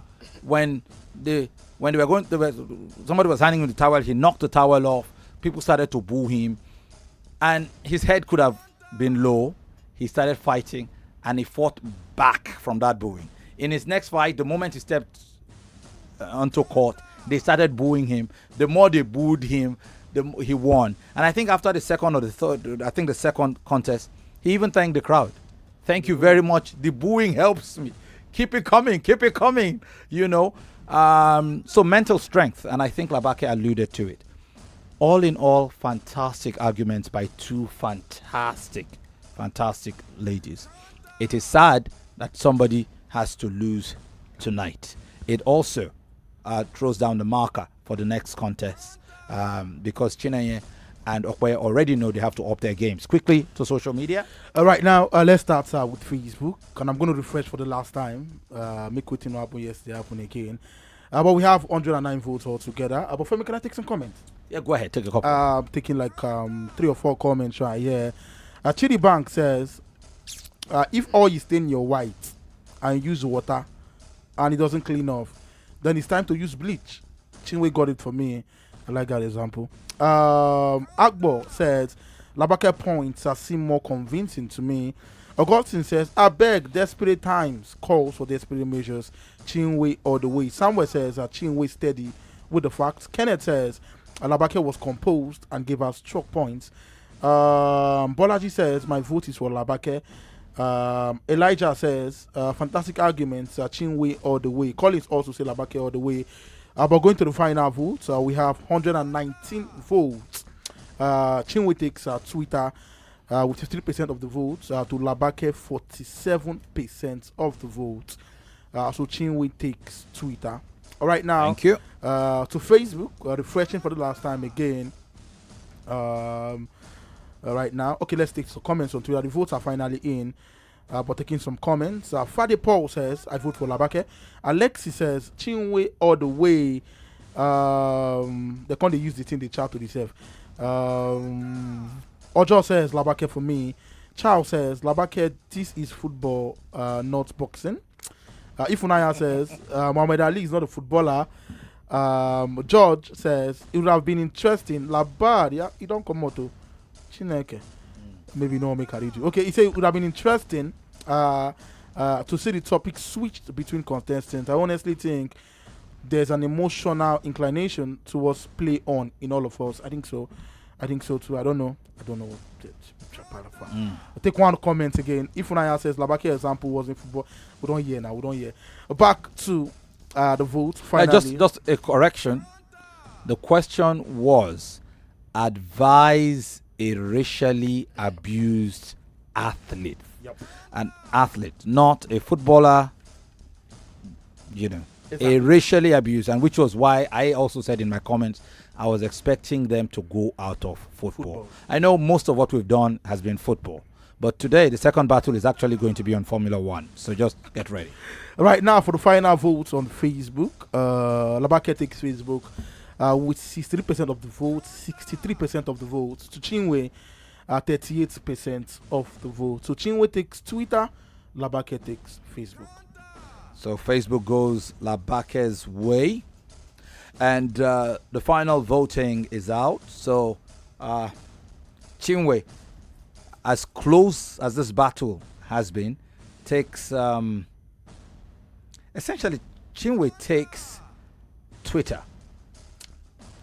when somebody was handing him the towel. He knocked the towel off. People started to boo him, and his head could have been low. He started fighting, and he fought back from that booing. In his next fight, the moment he stepped onto court, they started booing him. The more they booed him, he won. And I think after the second or the third, the second contest, he even thanked the crowd. Thank you very much. The booing helps me. Keep it coming. Keep it coming. So mental strength, and I think Labake alluded to it. All in all, fantastic arguments by two fantastic ladies. It is sad that somebody has to lose tonight. It also throws down the marker for the next contest, because Chineye and Okwe already know they have to up their games. Quickly to social media. All right, now let's start with Facebook, and I'm going to refresh for the last time. Make it happen yesterday, happen again. But we have 109 votes altogether. But Femi, can I take some comments? Yeah, go ahead. Take a couple. I'm taking like 3 or 4 comments right here. Chidi Bank says, If all you stain your white and use water and it doesn't clean off, then it's time to use bleach. Chinwe got it for me. I like that example. Akbo says, Labake points seem more convincing to me. Augustine says, I beg, desperate times calls for desperate measures. Chinwe all the way. Samuel says, Chinwe steady with the facts. Kenneth says, Labake was composed and gave us chalk points. Bolaji says, my vote is for Labake. Elijah says, fantastic arguments, Chinwe all the way. Collins also say Labake all the way. But going to the final votes, we have 119 votes. Chinwe takes Twitter with 53% of the votes, to Labake 47% of the votes. So Chinwe takes Twitter. All right, now Thank you. To Facebook, refreshing for the last time again. Right now, okay, let's take some comments on Twitter. The votes are finally in, but taking some comments. Fade Paul says, I vote for Labake. Alexi says, Chinwe all the way. They can't use the thing they chat to themselves. Ojo says, Labake for me. Charles says, Labake, this is football, not boxing. Ifunaya says, Muhammad Ali is not a footballer. George says, it would have been interesting. Labad, yeah, you don't come out to Chineke. Maybe no make a read. Okay, he said it would have been interesting to see the topic switched between contestants. I honestly think there's an emotional inclination towards play on in all of us. I think so too. I don't know. I'll take one comment again. If Unaya says Labake example was in football, we don't hear. Back to the vote. Finally, just a correction. The question was, advise a racially abused athlete. Yep. An athlete, not a footballer. Exactly. A racially abused, and which was why I also said in my comments I was expecting them to go out of football. I know most of what we've done has been football, but today the second battle is actually going to be on Formula One. So just get ready. Right now for the final votes on Facebook, Labake takes Facebook with 63% of the votes, 63% of the votes. To Chinwe, 38% of the votes. So Chinwe takes Twitter, Labake takes Facebook. So Facebook goes Labake's way. And the final voting is out. So Chinwe, as close as this battle has been, takes essentially Chinwe takes Twitter.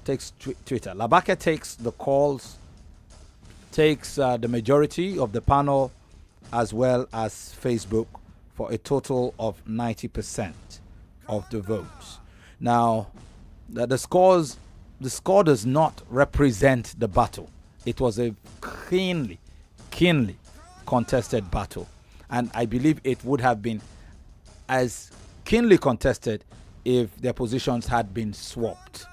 Twitter. Labake takes the calls, takes the majority of the panel, as well as Facebook, for a total of 90% of the votes. Now, the score does not represent the battle. It was a keenly contested battle, and I believe it would have been as keenly contested if their positions had been swapped,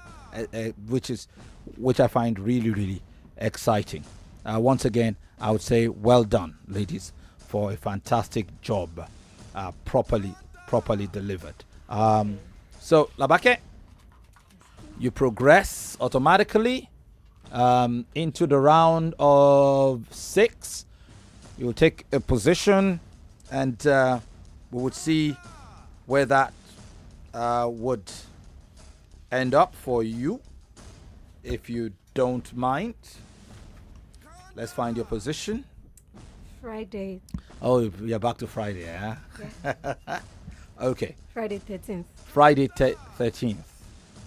which I find really exciting. Once again, I would say well done, ladies, for a fantastic job, properly delivered. So Labake, you progress automatically into the round of 6. You will take a position, and we would see where that would end up for you, if you don't mind. Let's find your position. Friday. Oh, you're back to Friday, yeah? Okay. Friday 13th. Friday 13th.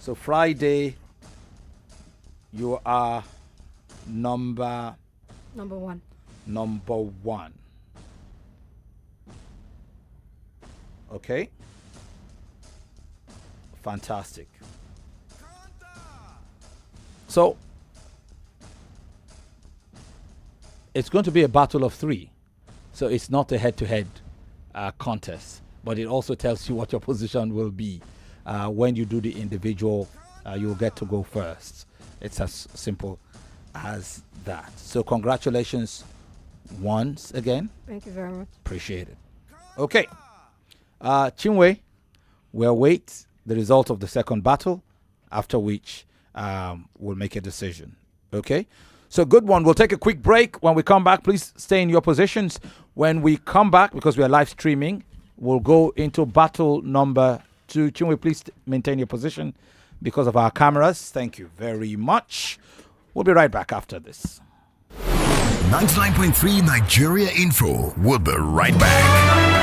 So Friday, you are number 1. Number 1. Okay. Fantastic. So it's going to be a battle of 3. So it's not a head-to-head contest, but it also tells you what your position will be. When you do the individual, you'll get to go first. It's as simple as that. So congratulations once again. Thank you very much. Appreciate it. Okay. Chinwe, we'll await the result of the second battle, after which we'll make a decision. Okay? So good one. We'll take a quick break. When we come back, please stay in your positions. When we come back, because we are live streaming, we'll go into battle number 2. Chinwe, please maintain your position because of our cameras. Thank you very much. We'll be right back after this. 99.3 Nigeria Info. We'll be right back.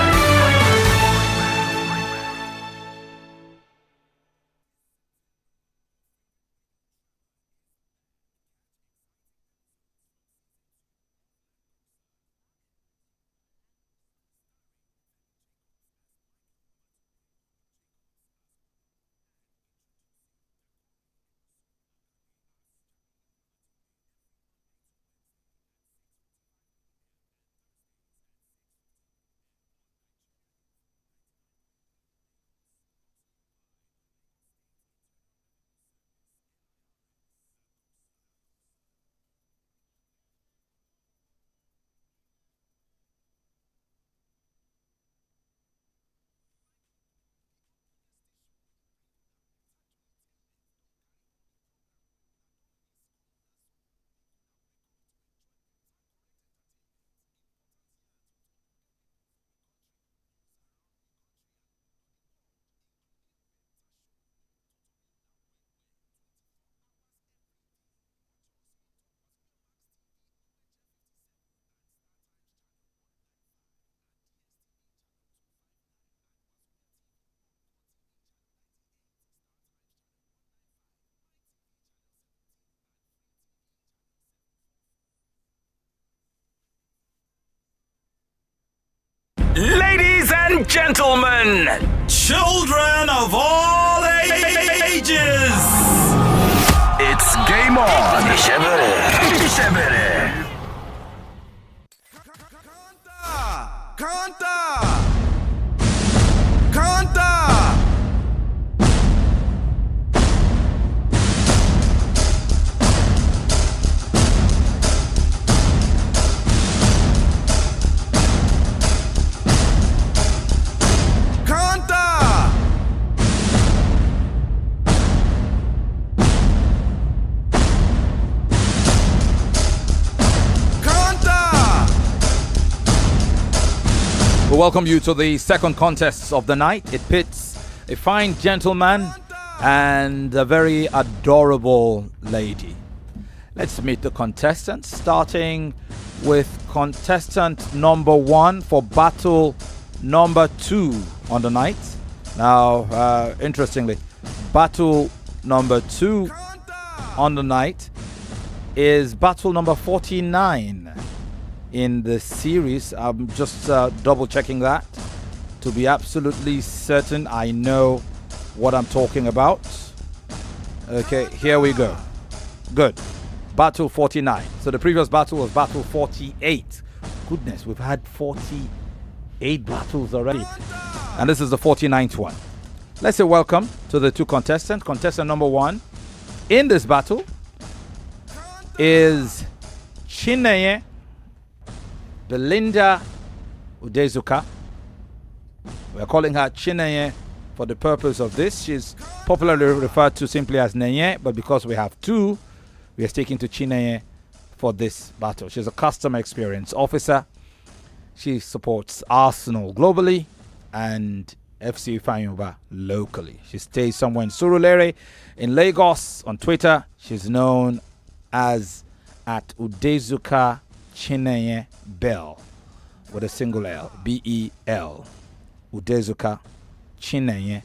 Ladies and gentlemen, children of all ages, it's game on. We welcome you to the second contest of the night. It pits a fine gentleman and a very adorable lady. Let's meet the contestants, starting with contestant number 1 for battle number 2 on the night. Now, interestingly, battle number 2 on the night is battle number 49 in the series. I'm just double checking that to be absolutely certain I know what I'm talking about. Okay, here we go. Good. Battle 49. So the previous battle was battle 48. Goodness, we've had 48 battles already. And this is the 49th one. Let's say welcome to the two contestants. Contestant number 1 in this battle is Chineye Belinda Udezuka. We're calling her Chineye for the purpose of this. She's popularly referred to simply as Neye, but because we have 2, we are sticking to Chineye for this battle. She's a customer experience officer. She supports Arsenal globally and FC Fanyuba locally. She stays somewhere in Surulere in Lagos. On Twitter, she's known as at Udezuka Chineye Bell with a single L, B-E-L. Udezuka Chineye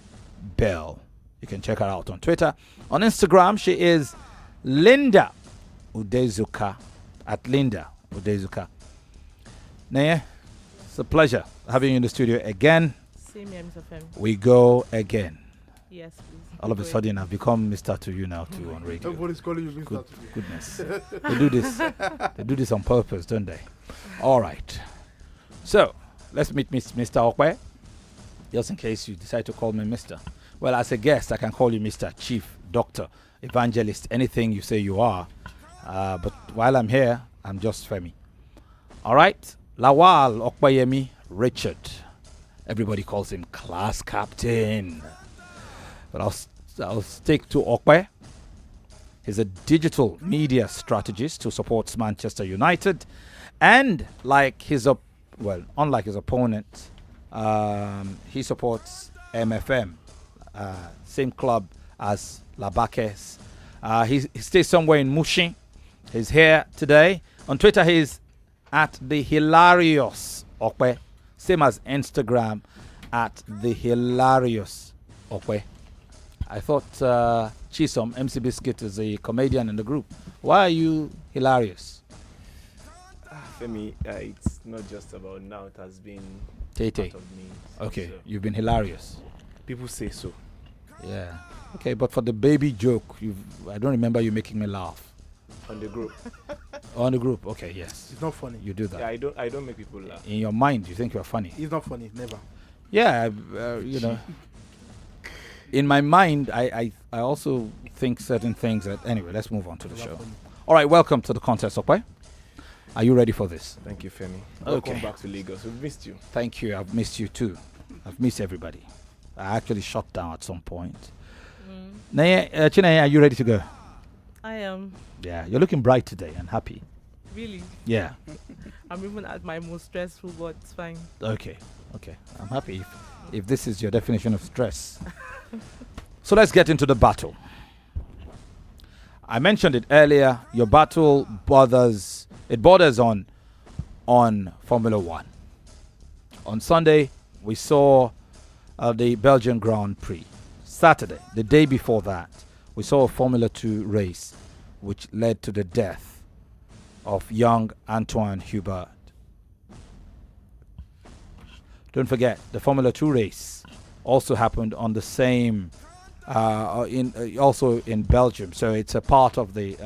Bell. You can check her out on Twitter. On Instagram, she is Linda Udezuka, at Linda Udezuka. Neye, it's a pleasure having you in the studio again. Same here, Mr. Femi. We go again. Yes, please. All of a sudden, I've become Mr. To You now too on radio. Everybody's calling you Mr. To You. Goodness. They do this. They do this on purpose, don't they? All right. So, let's meet Mr. Okwe. Just in case you decide to call me Mr. Well, as a guest, I can call you Mr. Chief, Doctor, Evangelist, anything you say you are. But while I'm here, I'm just Femi. All right. Lawal Okwayemi Richard. Everybody calls him Class Captain. But I'll stick to Okwe. He's a digital media strategist who supports Manchester United. And unlike his opponent, he supports MFM, same club as Labakes. He stays somewhere in Mushin. He's here today. On Twitter, he's at the Hilarious Okwe, same as Instagram at the Hilarious Okwe. I thought Chisom, MC Biscuit, is a comedian in the group. Why are you hilarious? For me, it's not just about now. It has been Tay. part of me. Okay, So you've been hilarious. people say so. Yeah. Okay, but for the baby joke, I don't remember you making me laugh. On the group. On the group, okay, yes. It's not funny. You do that. Yeah, I don't make people laugh. In your mind, you think you're funny. It's not funny. Never. Yeah, in my mind, I also think certain things that... Anyway, let's move on to the show. All right, welcome to the contest, okay? Are you ready for this? Thank you, Femi. Okay. Welcome back to Lagos. We've missed you. Thank you. I've missed you too. I've missed everybody. I actually shut down at some point. Chineye, are you ready to go? I am. Yeah, you're looking bright today and happy. Really? Yeah. I'm even at my most stressful, but it's fine. Okay. I'm happy if this is your definition of stress. So let's get into the battle. I mentioned it earlier. Your battle borders on Formula One. On Sunday, we saw the Belgian Grand Prix. Saturday, the day before that, we saw a Formula 2 race which led to the death of young Antoine Hubert. Don't forget, the Formula 2 race also happened on the same, also in Belgium. So it's a part of the,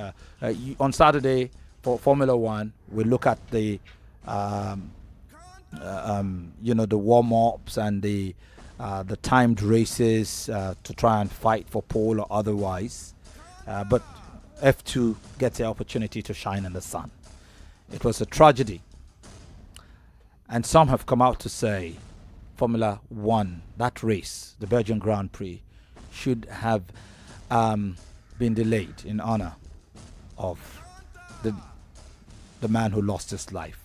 on Saturday for Formula 1, we look at the, the warm-ups and the timed races to try and fight for pole or otherwise. But F2 gets the opportunity to shine in the sun. It was a tragedy. And some have come out to say Formula 1, that race, the Belgian Grand Prix, should have been delayed in honor of the man who lost his life.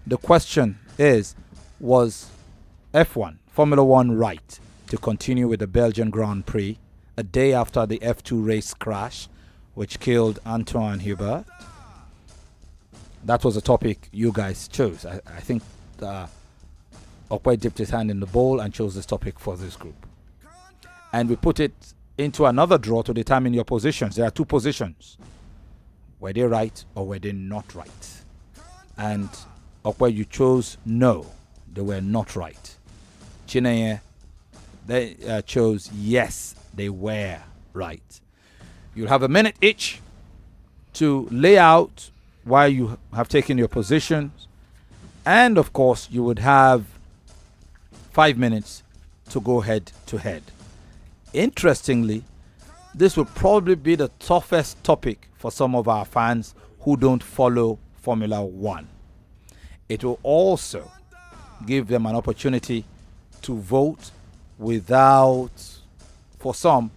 The question is, was F1, Formula 1 right to continue with the Belgian Grand Prix a day after the F2 race crash which killed Antoine Hubert? That was a topic you guys chose. I think Okwe dipped his hand in the bowl and chose this topic for this group. And we put it into another draw to determine your positions. There are two positions. Were they right or were they not right? And Okwe, you chose no, they were not right. Chineye, they chose yes, they were right. You'll have a minute each to lay out why you have taken your positions. And of course, you would have 5 minutes to go head to head. Interestingly, this will probably be the toughest topic for some of our fans who don't follow Formula 1. It will also give them an opportunity to vote without personal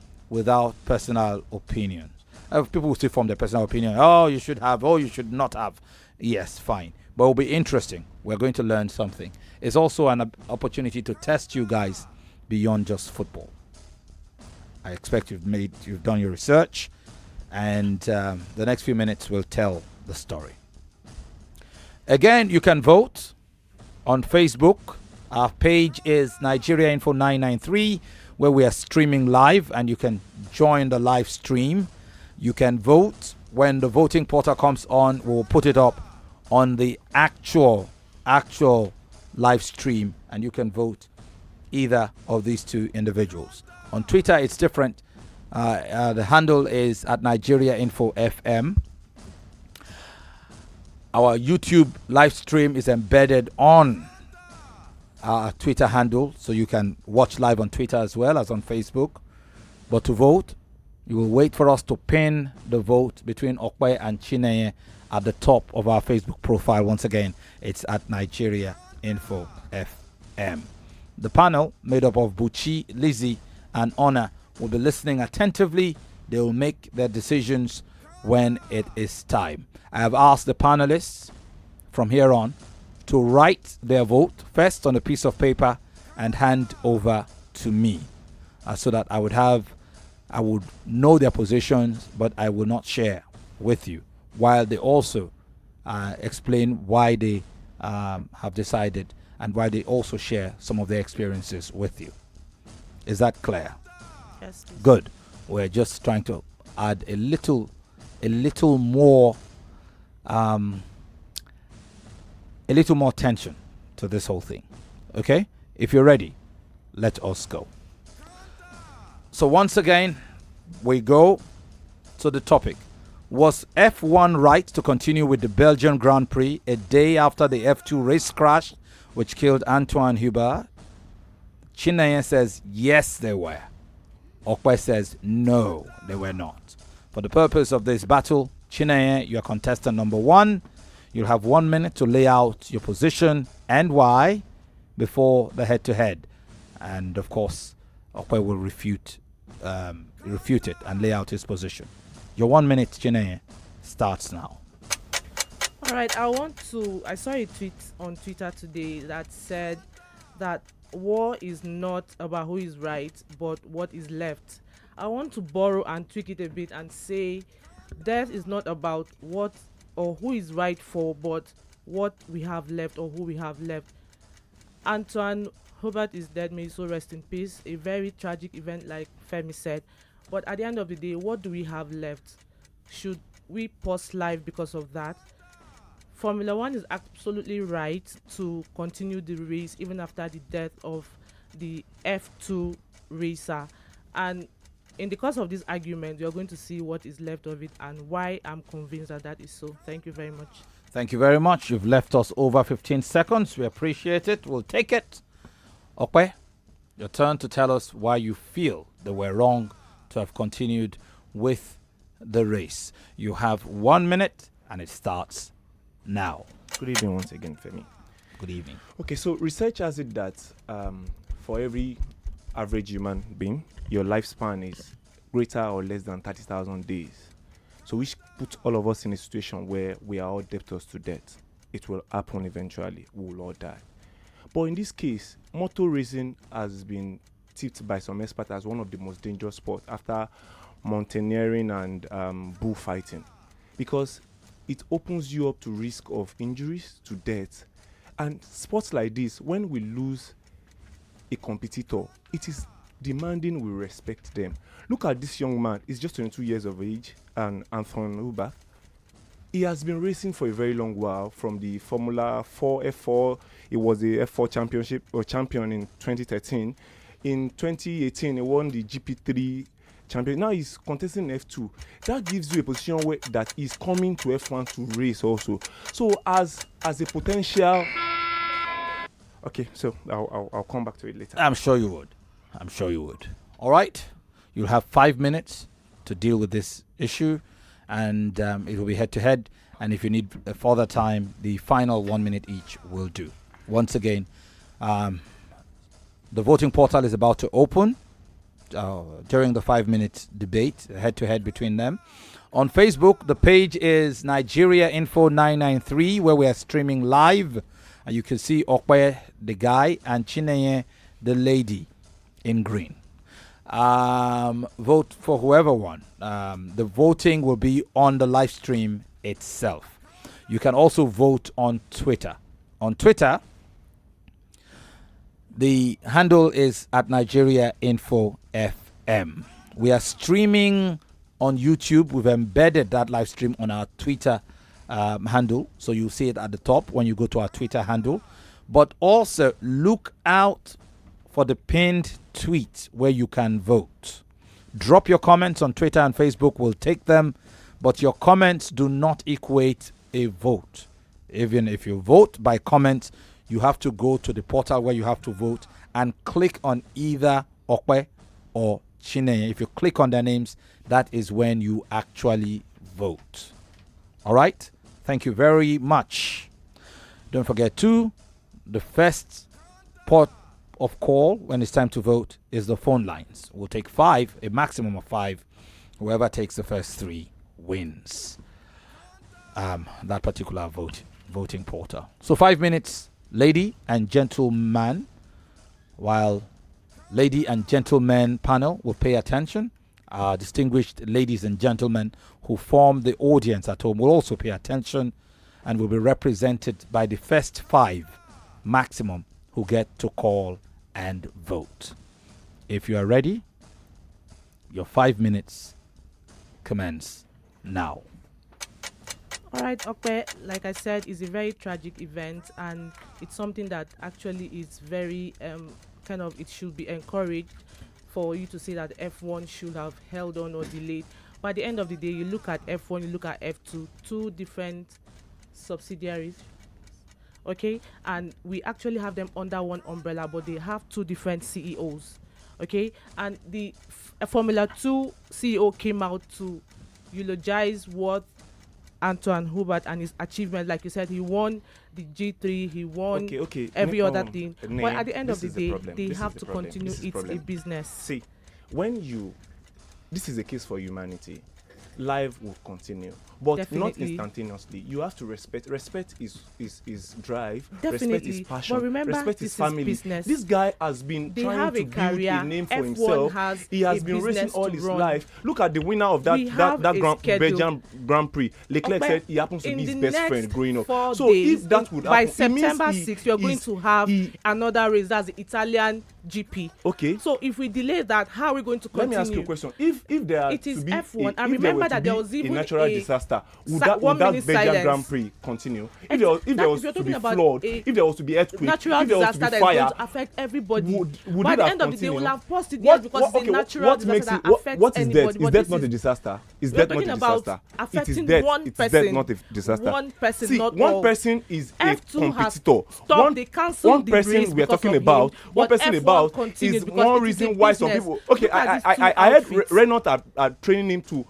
opinions. People will still form their personal opinion. Oh, you should have. Oh, you should not have. Yes, fine. But it will be interesting. We're going to learn something. It's also an opportunity to test you guys beyond just football. I expect you've done your research, and the next few minutes will tell the story. Again, you can vote on Facebook. Our page is Nigeria Info 993, where we are streaming live, and you can join the live stream. You can vote when the voting portal comes on. We'll put it up on the actual live stream, and you can vote either of these two individuals. On Twitter, it's different. The handle is at Nigeria Info FM. Our YouTube live stream is embedded on our Twitter handle, so you can watch live on Twitter as well as on Facebook. But to vote, you will wait for us to pin the vote between Okwe and Chineye at the top of our Facebook profile. Once again, it's at Nigeria Info FM. The panel, made up of Buchi, Lizzie, and Honor, will be listening attentively. They will make their decisions when it is time. I have asked the panelists from here on to write their vote first on a piece of paper and hand over to me, so that I would know their positions, but I will not share with you, while they also explain why they have decided and why they also share some of their experiences with you. Is that clear? Yes, please. Good. We're just trying to add a little more tension to this whole thing. Okay? If you're ready, let us go. So once again, we go to the topic. Was F1 right to continue with the Belgian Grand Prix a day after the F2 race crash which killed Antoine Hubert? Chineye says yes, they were. Okwe says no, they were not. For the purpose of this battle, Chineye, you are contestant number 1. You'll have 1 minute to lay out your position and why before the head-to-head. And of course, Okwe will refute it and lay out his position. Your 1 minute, Chineye, starts now. All right, I saw a tweet on Twitter today that said that war is not about who is right, but what is left. I want to borrow and tweak it a bit and say death is not about what or who is right for, but what we have left or who we have left. Antoine Hubert is dead, may he so rest in peace. A very tragic event, like Femi said. But at the end of the day, what do we have left? Should we pause life because of that? Formula One is absolutely right to continue the race even after the death of the F2 racer. And in the course of this argument, you're going to see what is left of it and why I'm convinced that is so. Thank you very much. Thank you very much. You've left us over 15 seconds. We appreciate it. We'll take it. Okwe, your turn to tell us why you feel they were wrong to have continued with the race. You have 1 minute and it starts now. Good evening once again, Femi. Good evening. Okay, so research has it that for every average human being, your lifespan is greater or less than 30,000 days. So which puts all of us in a situation where we are all debtors to death. It will happen eventually. We will all die. But in this case, motor racing has been tipped by some experts as one of the most dangerous sports after mountaineering and bullfighting, because it opens you up to risk of injuries, to death. And sports like this, when we lose a competitor, it is demanding we respect them. Look at this young man. He's just 22 years of age, and Antoine Hubert. He has been racing for a very long while from the Formula 4 F4. He was the F4 champion in 2013. In 2018, he won the GP3 champion. Now he's contesting F2. That gives you a position where that he's coming to F1 to race also. So as a potential. Okay, so I'll come back to it later. I'm sure you would. All right. You'll have 5 minutes to deal with this issue, and it will be head-to-head. And if you need further time, the final 1 minute each will do. Once again, the voting portal is about to open during the 5 minute debate, head-to-head between them. On Facebook, the page is Nigeria Info 993, where we are streaming live. And you can see Okwe, the guy, and Chineye, the lady in green. Vote for whoever won. The voting will be on the live stream itself. You can also vote on Twitter. On Twitter, the handle is at Nigeria Info FM. We are streaming on YouTube. We've embedded that live stream on our Twitter handle, so you'll see it at the top when you go to our Twitter handle. But also look out for the pinned tweet where you can vote. Drop your comments on Twitter and Facebook. We'll take them, but your comments do not equate a vote. Even if you vote by comment, you have to go to the portal where you have to vote and click on either Okwe or Chineye. If you click on their names, that is when you actually vote. All right? Thank you very much. Don't forget too, the first port of call when it's time to vote is the phone lines. We'll take 5, a maximum of 5. Whoever takes the first 3 wins that particular voting portal. So 5 minutes, lady and gentleman, while lady and gentleman panel will pay attention. Distinguished ladies and gentlemen who form the audience at home will also pay attention and will be represented by the first 5 maximum who get to call and vote. If you are ready, your 5 minutes commence now. All right, okay. Like I said, it's a very tragic event, and it's something that actually is very it should be encouraged for you to say that F1 should have held on or delayed. But at the end of the day, you look at F1, you look at F2, 2 different subsidiaries. Okay, and we actually have them under one umbrella, but they have 2 different CEOs. Okay, and the Formula 2 CEO came out to eulogize what Antoine Hubert and his achievement. Like you said, he won the G3, he won every other thing. But at the end of the day, they have to continue. It's a business. See, this is a case for humanity. Life will continue, but Definitely. not instantaneously. You have to respect. Respect is drive. Definitely. Respect is passion. But remember, respect this is family. is business. This guy has been trying to build a name for F1 himself. has He has been racing all his life. Look at the winner of that Belgian Grand Prix. Leclerc said he happens to be his best friend growing up. So if that would by happen, September 6th, you're going to have another race. That's the Italian GP. Okay. So if we delay that, how are we going to continue? Let me ask you a question. If there it is to be F1, and remember that there was even a natural disaster, would that Belgian Grand Prix continue? If there was to be flood, if there was to be earthquake, natural if there was to disaster be that fire, is going to affect everybody. Would by it the have end of the day, continued? we'll have paused it yes, because it's a natural disaster that affects what is anybody. Is that not a disaster? Is that not a disaster? Affecting it is one It is person. that not a disaster? One person, See, not one all. person is a F2 has competitor. stopped. They cancelled One the person race we are because talking of about. him, One but person F1 about continued is because one it is a reason why some business. people. Okay, Look at these two I heard outfits. Renault are training him to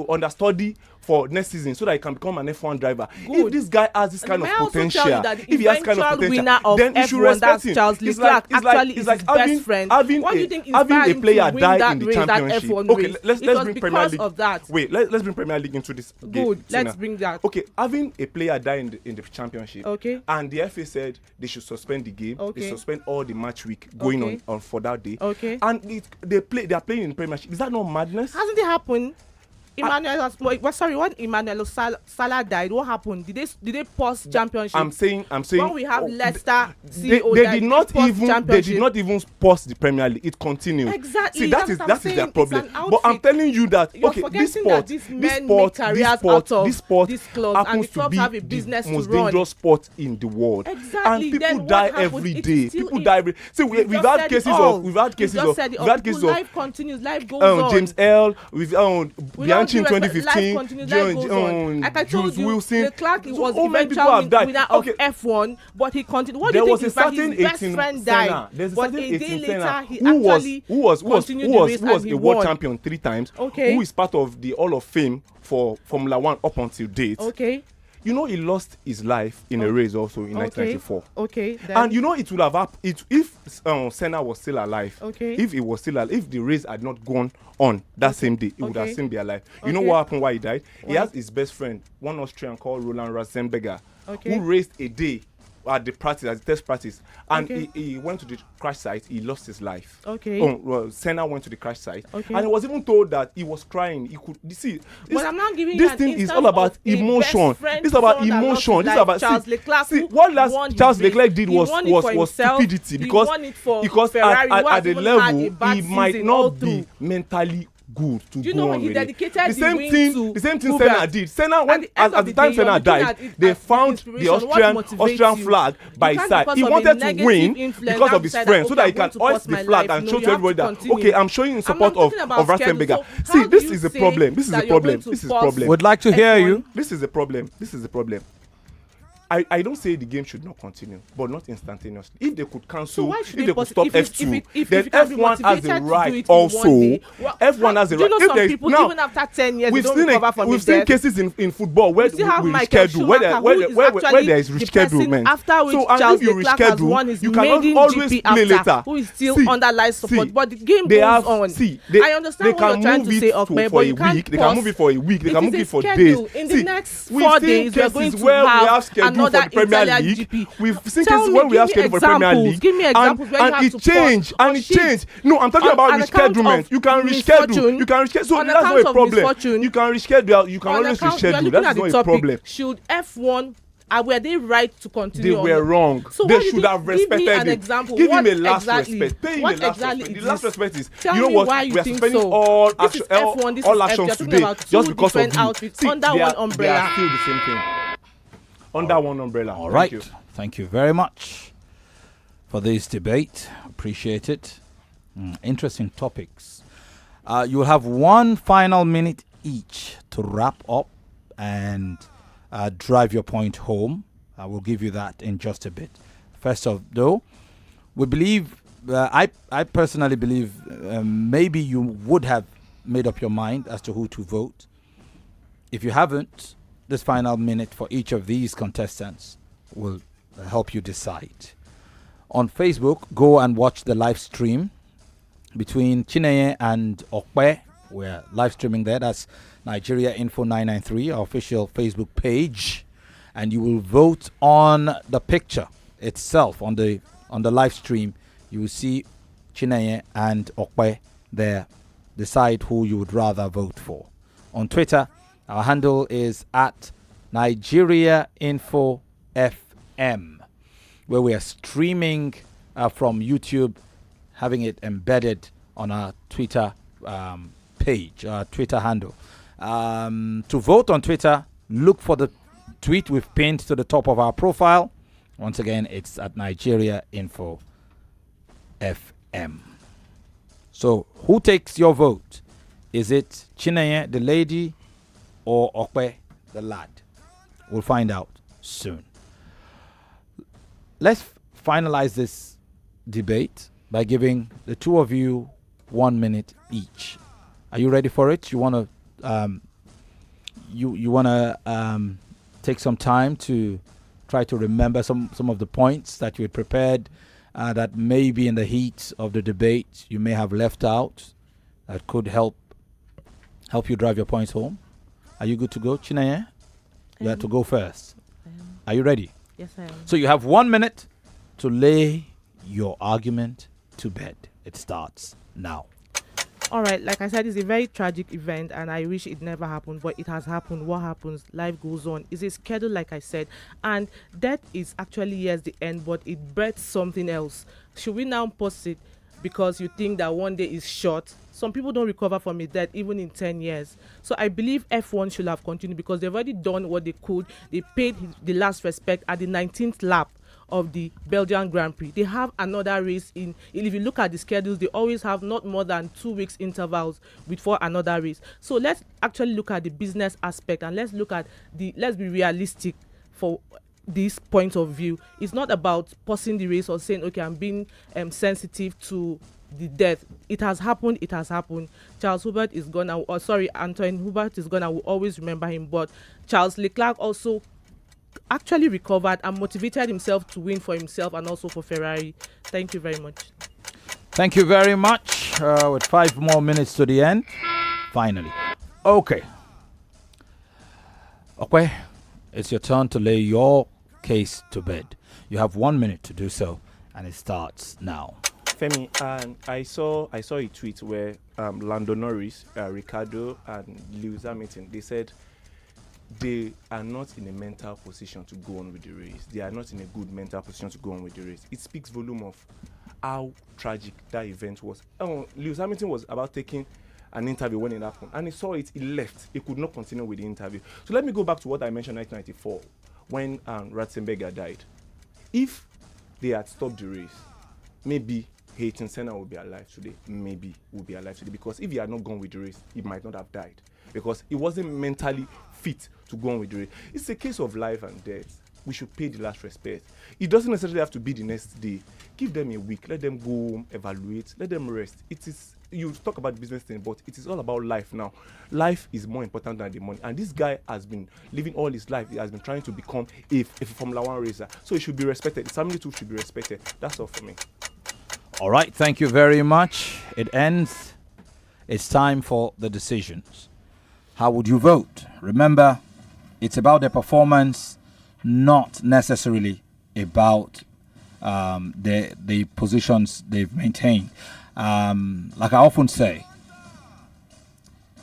understudy for next season so that he can become an F1 driver. Good. If this guy has this kind of May I also potential, tell you that the if he has kind of eventual potential, winner of then you should F1, respect that's him. Charles Leclerc, actually is his best friend. Why do you think having inspired a him player to win die that in the race, that championship? F1 Okay, race? let's It was bring Premier because League. of that. Wait, let's bring Premier League into this. Good, let's bring that. Okay, having a player die in the championship. Okay. And the FA said they should suspend the game. Okay. They suspend all the match week going on for that day. Okay. And they are playing in the Premiership. Is that not madness? Hasn't it happened? When Emmanuel Salah died, what happened? Did they pause championship? I'm saying. When we have Leicester CEO, they did not even pause the Premier League. It continued. Exactly. See, that is their problem. But I'm telling you that this sport happens to be the most dangerous sport in the world. Exactly. And people die every day. People die every. See, we've had cases of life continues. Life goes on. James L. With Bianchi in 2015, like I told you, Wilson. Leclerc was so eventually winner of F1, but he continued. What do you think? His best friend died, but a day later he actually continued the race and he a won. world champion 3 times. Okay. Who is part of the Hall of Fame for Formula 1 up until date. Okay. You know, he lost his life in a race also in 1994. Okay. And you know, it would have happened if Senna was still alive. Okay. If he was still alive, if the race had not gone on that same day, he would have still be alive. You know what happened? Why he died? He has his best friend, one Austrian called Roland Ratzenberger, who raced a day at the test practice, and he went to the crash site. He lost his life. Senna went to the crash site, and he was even told that he was crying. He could see. But I'm not giving this thing is all about emotion. This is about emotion. This is about Charles Leclerc. See, what Charles Leclerc did was stupidity, because at the level he might not be mentally good to go on with it. The same thing Senna did. Senna, at the time Senna died, they found the Austrian flag by his side. He wanted to win because of his friend, so that he can hoist the flag and show to everybody that, okay, I'm showing in support of Ratzenberger. See, this is a problem. This is a problem. This is a problem. Would like to hear you. This is a problem. This is a problem. I don't say the game should not continue, but not instantaneously. If they could cancel, So why if should they they could stop F2, if then you can be F1 has motivated the to do right it in also. one day, F1 has the do you right. know If some there's people, now, even after 10 years, they we've don't seen recover from we've it seen death. cases in football where still have we Michael reschedule, where Schumacher, who is actually there is the reschedulement. person after which So and Charles if you Leclerc has won reschedule, his you cannot maiden always GP play after, later. who is still See, under life support. see, But the game they goes have, on. See, I understand they what you're can trying move to say, it Okpe, for but a you can't week. They can move it for a week. They can move it for days. In the See, next we've 4 seen days, we're cases going to where we have have scheduled for another the Premier Italian League. GP. We've seen Tell cases me, where we give have me scheduled for Premier examples. League. Give me examples where you and have it to changed. pause And or it shift changed. No, I'm talking on about account reschedule. of You can misfortune. reschedule. You can reschedule. So On that's not account a of problem. misfortune. You can reschedule. You can On always account, we are reschedule. looking That's at the not a topic. problem. Should F1 were they right to continue? They were wrong. So They why did should have give me respected an him. example. Give What him a last exactly? respect. Pay him What a last exactly respect. is The last this? respect is, Tell you know me what? why you We are think suspending so. all This is F1, this all is actions F2. You're talking today about just two because of different you. outfits See, under they one are umbrella. still the same thing. Under one umbrella. All right. Thank you very much for this debate. Appreciate it. Interesting topics. You will have 1 final minute each to wrap up and drive your point home. I will give you that in just a bit. First of though, we believe, I personally believe maybe you would have made up your mind as to who to vote. If you haven't, this final minute for each of these contestants will help you decide. On Facebook, go and watch the live stream between Chineye and Okpe. We're live streaming there. That's Nigeria Info 993, our official Facebook page. And you will vote on the picture itself on the live stream. You will see Chineye and Okpe there. Decide who you would rather vote for. On Twitter, our handle is at Nigeria Info FM, where we are streaming from YouTube, having it embedded on our Twitter page, our Twitter handle. To vote on Twitter, look for the tweet we've pinned to the top of our profile. Once again, it's at Nigeria Info FM. So, who takes your vote? Is it Chineye, the lady, or Okpe, the lad? We'll find out soon. Let's finalize this debate by giving the two of you 1 minute each. Are you ready for it? You want to you want to take some time to try to remember some of the points that you had prepared that maybe in the heat of the debate you may have left out that could help you drive your points home. Are you good to go, Chineye? You have to go first. Are you ready? Yes, I am. So you have 1 minute to lay your argument to bed. It starts now. All right, like I said, it's a very tragic event and I wish it never happened, but it has happened. What happens? Life goes on. It's a schedule, like I said, and death is actually, yes, the end, but it births something else. Should we now pause it because you think that one day is short? Some people don't recover from a death even in 10 years. So I believe F1 should have continued because they've already done what they could. They paid the last respect at the 19th lap of the Belgian Grand Prix. They have another race in. If you look at the schedules, they always have not more than 2 weeks intervals before another race. So let's actually look at the business aspect and let's be realistic for this point of view. It's not about pausing the race or saying, okay, I'm being sensitive to the death. It has happened. Charles Hubert is gone. Antoine Hubert is gone. I will always remember him. But Charles Leclerc also actually recovered and motivated himself to win for himself and also for Ferrari. Thank you very much. Thank you very much. With 5 more minutes to the end, finally. Okay. Okay, it's your turn to lay your case to bed. You have 1 minute to do so, and it starts now. Femi, and I saw a tweet where Lando Norris, Ricardo, and Lewis Hamilton, they said they are not in a mental position to go on with the race. They are not in a good mental position to go on with the race. It speaks volume of how tragic that event was. Lewis Hamilton was about taking an interview when it happened, and he saw it, he left. He could not continue with the interview. So let me go back to what I mentioned in 1994 when Ratzenberger died. If they had stopped the race, maybe Ayrton Senna would be alive today. Maybe would be alive today, because if he had not gone with the race, he might not have died, because he wasn't mentally fit to go on with the race. It's a case of life and death. we should pay the last respect. It doesn't necessarily have to be the next day. Give them a week. Let them go home, evaluate. Let them rest. It is, you talk about the business thing, but it is all about life now. Life is more important than the money. And this guy has been living all his life. He has been trying to become a Formula One racer. So he should be respected. His family too should be respected. That's all for me. All right. Thank you very much. It ends. It's time for the decisions. How would you vote? Remember, it's about their performance, not necessarily about the positions they've maintained. Like I often say,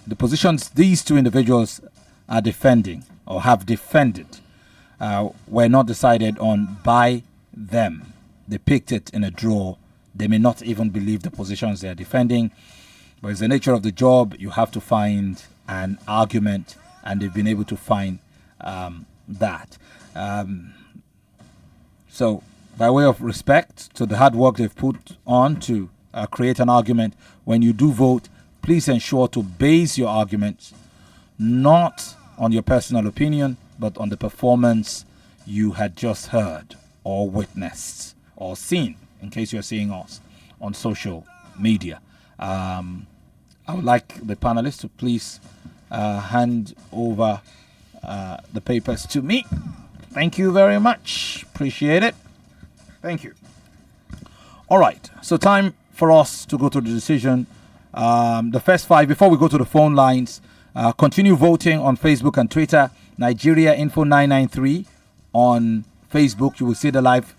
the positions these two individuals are defending or have defended were not decided on by them. They picked it in a draw. They may not even believe the positions they are defending, but it's the nature of the job. You have to find an argument, and they've been able to find that. So, by way of respect to the hard work they've put on to create an argument, when you do vote, please ensure to base your arguments not on your personal opinion, but on the performance you had just heard or witnessed or seen, in case you're seeing us on social media. I would like the panelists to please hand over the papers to me. Thank you very much. Appreciate it. Thank you. All right. So time for us to go to the decision. The first five, before we go to the phone lines, continue voting on Facebook and Twitter. Nigeria Info 993 on Facebook. You will see the live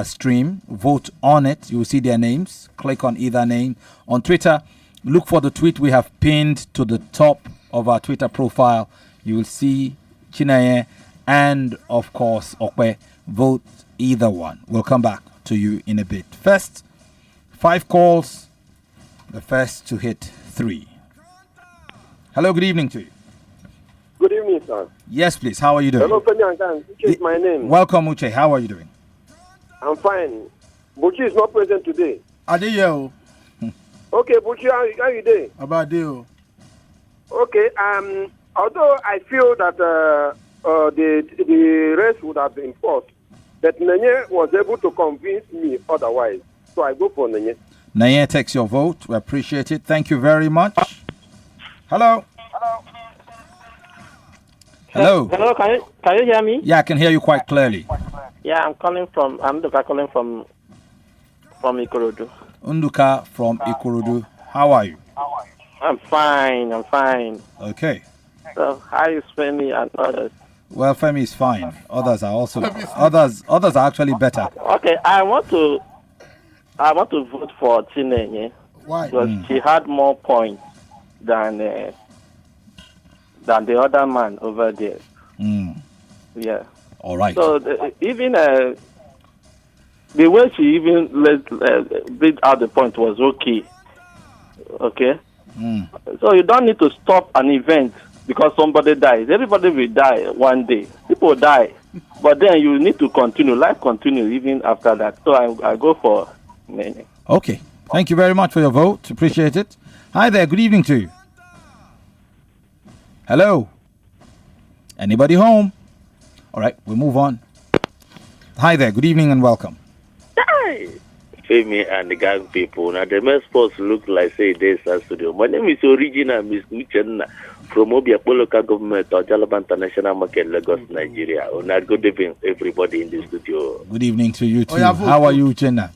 stream. Vote on it. You will see their names. Click on either name. On Twitter, look for the tweet we have pinned to the top of our Twitter profile. You will see Chinaye and, of course, Okwe. Vote either one. We'll come back to you in a bit. First, 5 calls. The first to hit 3. Hello, good evening to you. Good evening, sir. Yes, please. How are you doing? Hello, Uche is my name. Welcome, Uche. How are you doing? I'm fine. Buchi is not present today. Adeyo. Okay, Buchi, how you doing? About Deo. Okay, although I feel that the race would have been fought, that Nenye was able to convince me otherwise. So I go for Nenye. Nenye takes your vote. We appreciate it. Thank you very much. Hello. Hello. Hello, can you hear me? Yeah, I can hear you quite clearly. Yeah, I'm Nduka calling from Ikorodu. Unduka from Ikorodu. How are you? I'm fine. Okay. So how is Femi and others? Well, Femi is fine. Others are also others are actually better. Okay, I want to vote for Chinenye. Why? Because she had more points than the other man over there. Yeah. All right. So even the way she even read out the point was okay. Okay. So you don't need to stop an event because somebody dies. Everybody will die one day. People die, but then you need to continue. Life continue even after that. So I go for Nene. Okay. Thank you very much for your vote. Appreciate it. Hi there. Good evening to you. Hello. Anybody home? All right. We'll move on. Hi there. Good evening and welcome. Hi. Femi and the gang people. Now the main sports look like say this studio. My name is Original Miss Uchenna from Obiakpo local government of Jalaba International Market, Lagos, Nigeria. Good evening, everybody in the studio. Good evening to you too. How are you, Uchenna?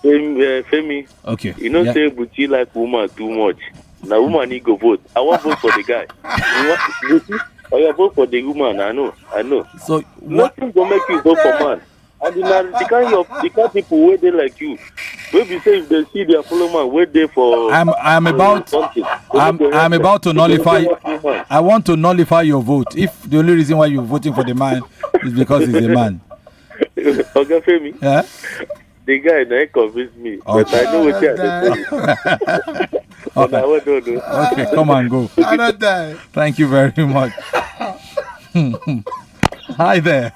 Femi. Okay. You know, say Buchi like woman too much. Now woman need go vote. I want vote for the guy. I vote for the woman. I know. So nothing gonna make you vote for man. And the kind of people where they like you, maybe say if they see their fellow man, wait there for. I'm about to nullify. I want to nullify your vote. If the only reason why you're voting for the man is because he's a man. Okay, Femi. Yeah. The guy now convinced me, but I know what you're saying. Okay, come and go. I don't die. Thank you very much. Hi there.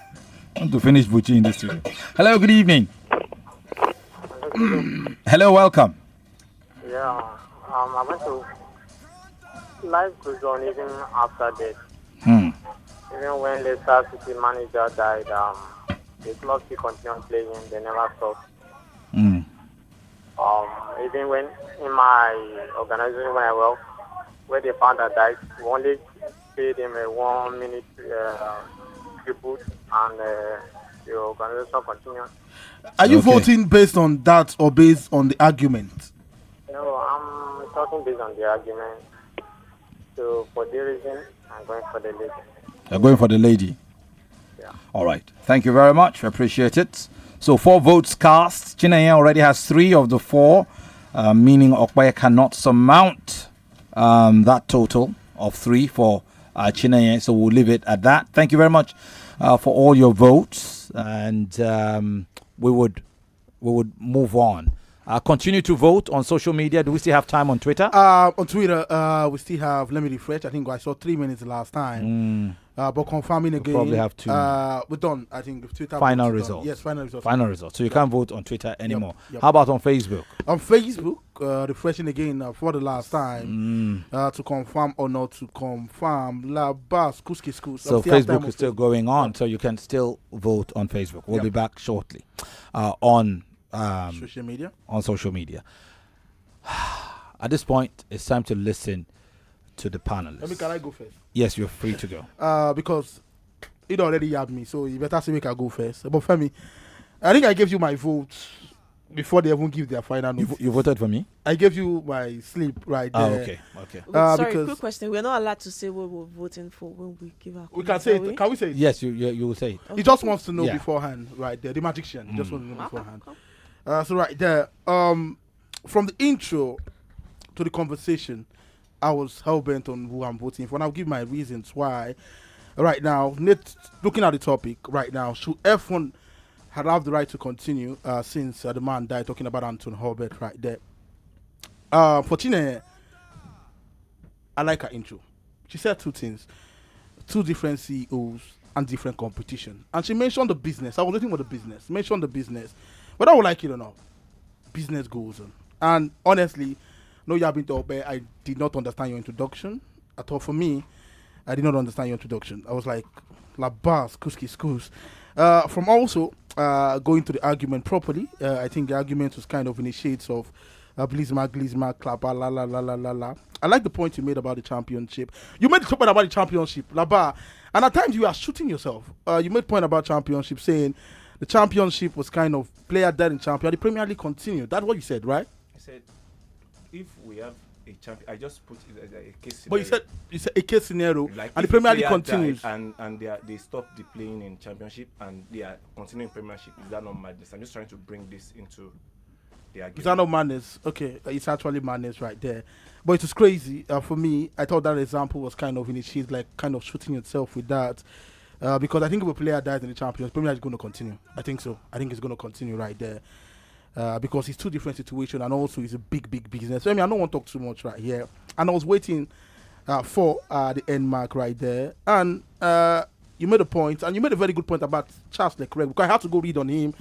I want to finish Buchi in the studio. Hello, good evening. Hello, welcome. Yeah, I went to life goes on even after death. even when Leicester City manager died, the club still continued playing. They never stopped. Even when in my organization when I work, where the founder died, we only paid him a 1 minute tribute, and the organization continued. Are you voting based on that or based on the argument? No, I'm talking based on the argument. So for the reason, I'm going for the lady. You're going for the lady? Yeah. All right. Thank you very much. I appreciate it. So 4 votes cast. Chineye already has 3 of the 4, meaning Okpeye cannot surmount that total of 3 for Chineye. So we'll leave it at that. Thank you very much for all your votes, and we would move on. Continue to vote on social media. Do we still have time on Twitter? On Twitter, we still have. Let me refresh. I think I saw 3 minutes last time. But confirming again, probably have 2. We're done. I think Twitter. Final results. Yes, final results. Final results. So you can't vote on Twitter anymore. Yep. How about on Facebook? On Facebook, refreshing again for the last time to confirm or not to confirm. La Bas Kuski Schools. So Facebook is still going on, so you can still vote on Facebook. We'll be back shortly on social media. On social media. At this point, it's time to listen to the panelists. Can I go first? Yes, you're free to go. Because it already had me, so you better say we can go first. But Femi, I think I gave you my vote before they even give their final note. You voted for me? I gave you my slip right there. Okay. Sorry, quick question. We're not allowed to say what we're voting for when we give our. We can say it. Can we say it? Yes, you will say it. Okay. He just wants to know beforehand, right there. The magician just wants to know beforehand. So right there, from the intro to the conversation, I was hell-bent on who I'm voting for, and I'll give my reasons why. Right now, looking at the topic right now, should F1 have the right to continue since the man died, talking about Anton Herbert right there. For Chineye, I like her intro. She said 2 things, 2 different CEOs and different competition. And she mentioned the business. I was waiting for the business. Mentioned the business. Whether I would like it or not, business goes on. And honestly, no, you have been told, but I did not understand your introduction at all. For me, I did not understand your introduction. I was like, La Bas, Kuski Schools. From also going to the argument properly, I think the argument was kind of in the shades of Glizma, Klapa, la la la la la la. I like the point you made about the championship. You made the point about the championship, Laba, and at times you are shooting yourself. You made point about championship, saying the championship was kind of player dead in champion. The Premier League continued. That's what you said, right? I said, if we have a champion, I just put it as a case scenario. But you said a case scenario, like and the Premier League continues. And they stopped the playing in championship and they are continuing Premiership. Is that not madness? I'm just trying to bring this into the argument. Is that not madness? Okay, it's actually madness right there. But it was crazy. For me, I thought that example was kind of in its sheet, like kind of shooting yourself with that. Because I think if a player dies in the Champions, Premier League is going to continue. I think so. I think it's going to continue right there. Because it's 2 different situations, and also it's a big business. So, I don't want to talk too much right here. And I was waiting for the end mark right there. And you made a point, and you made a very good point about Charles Leclerc, because I had to go read on him.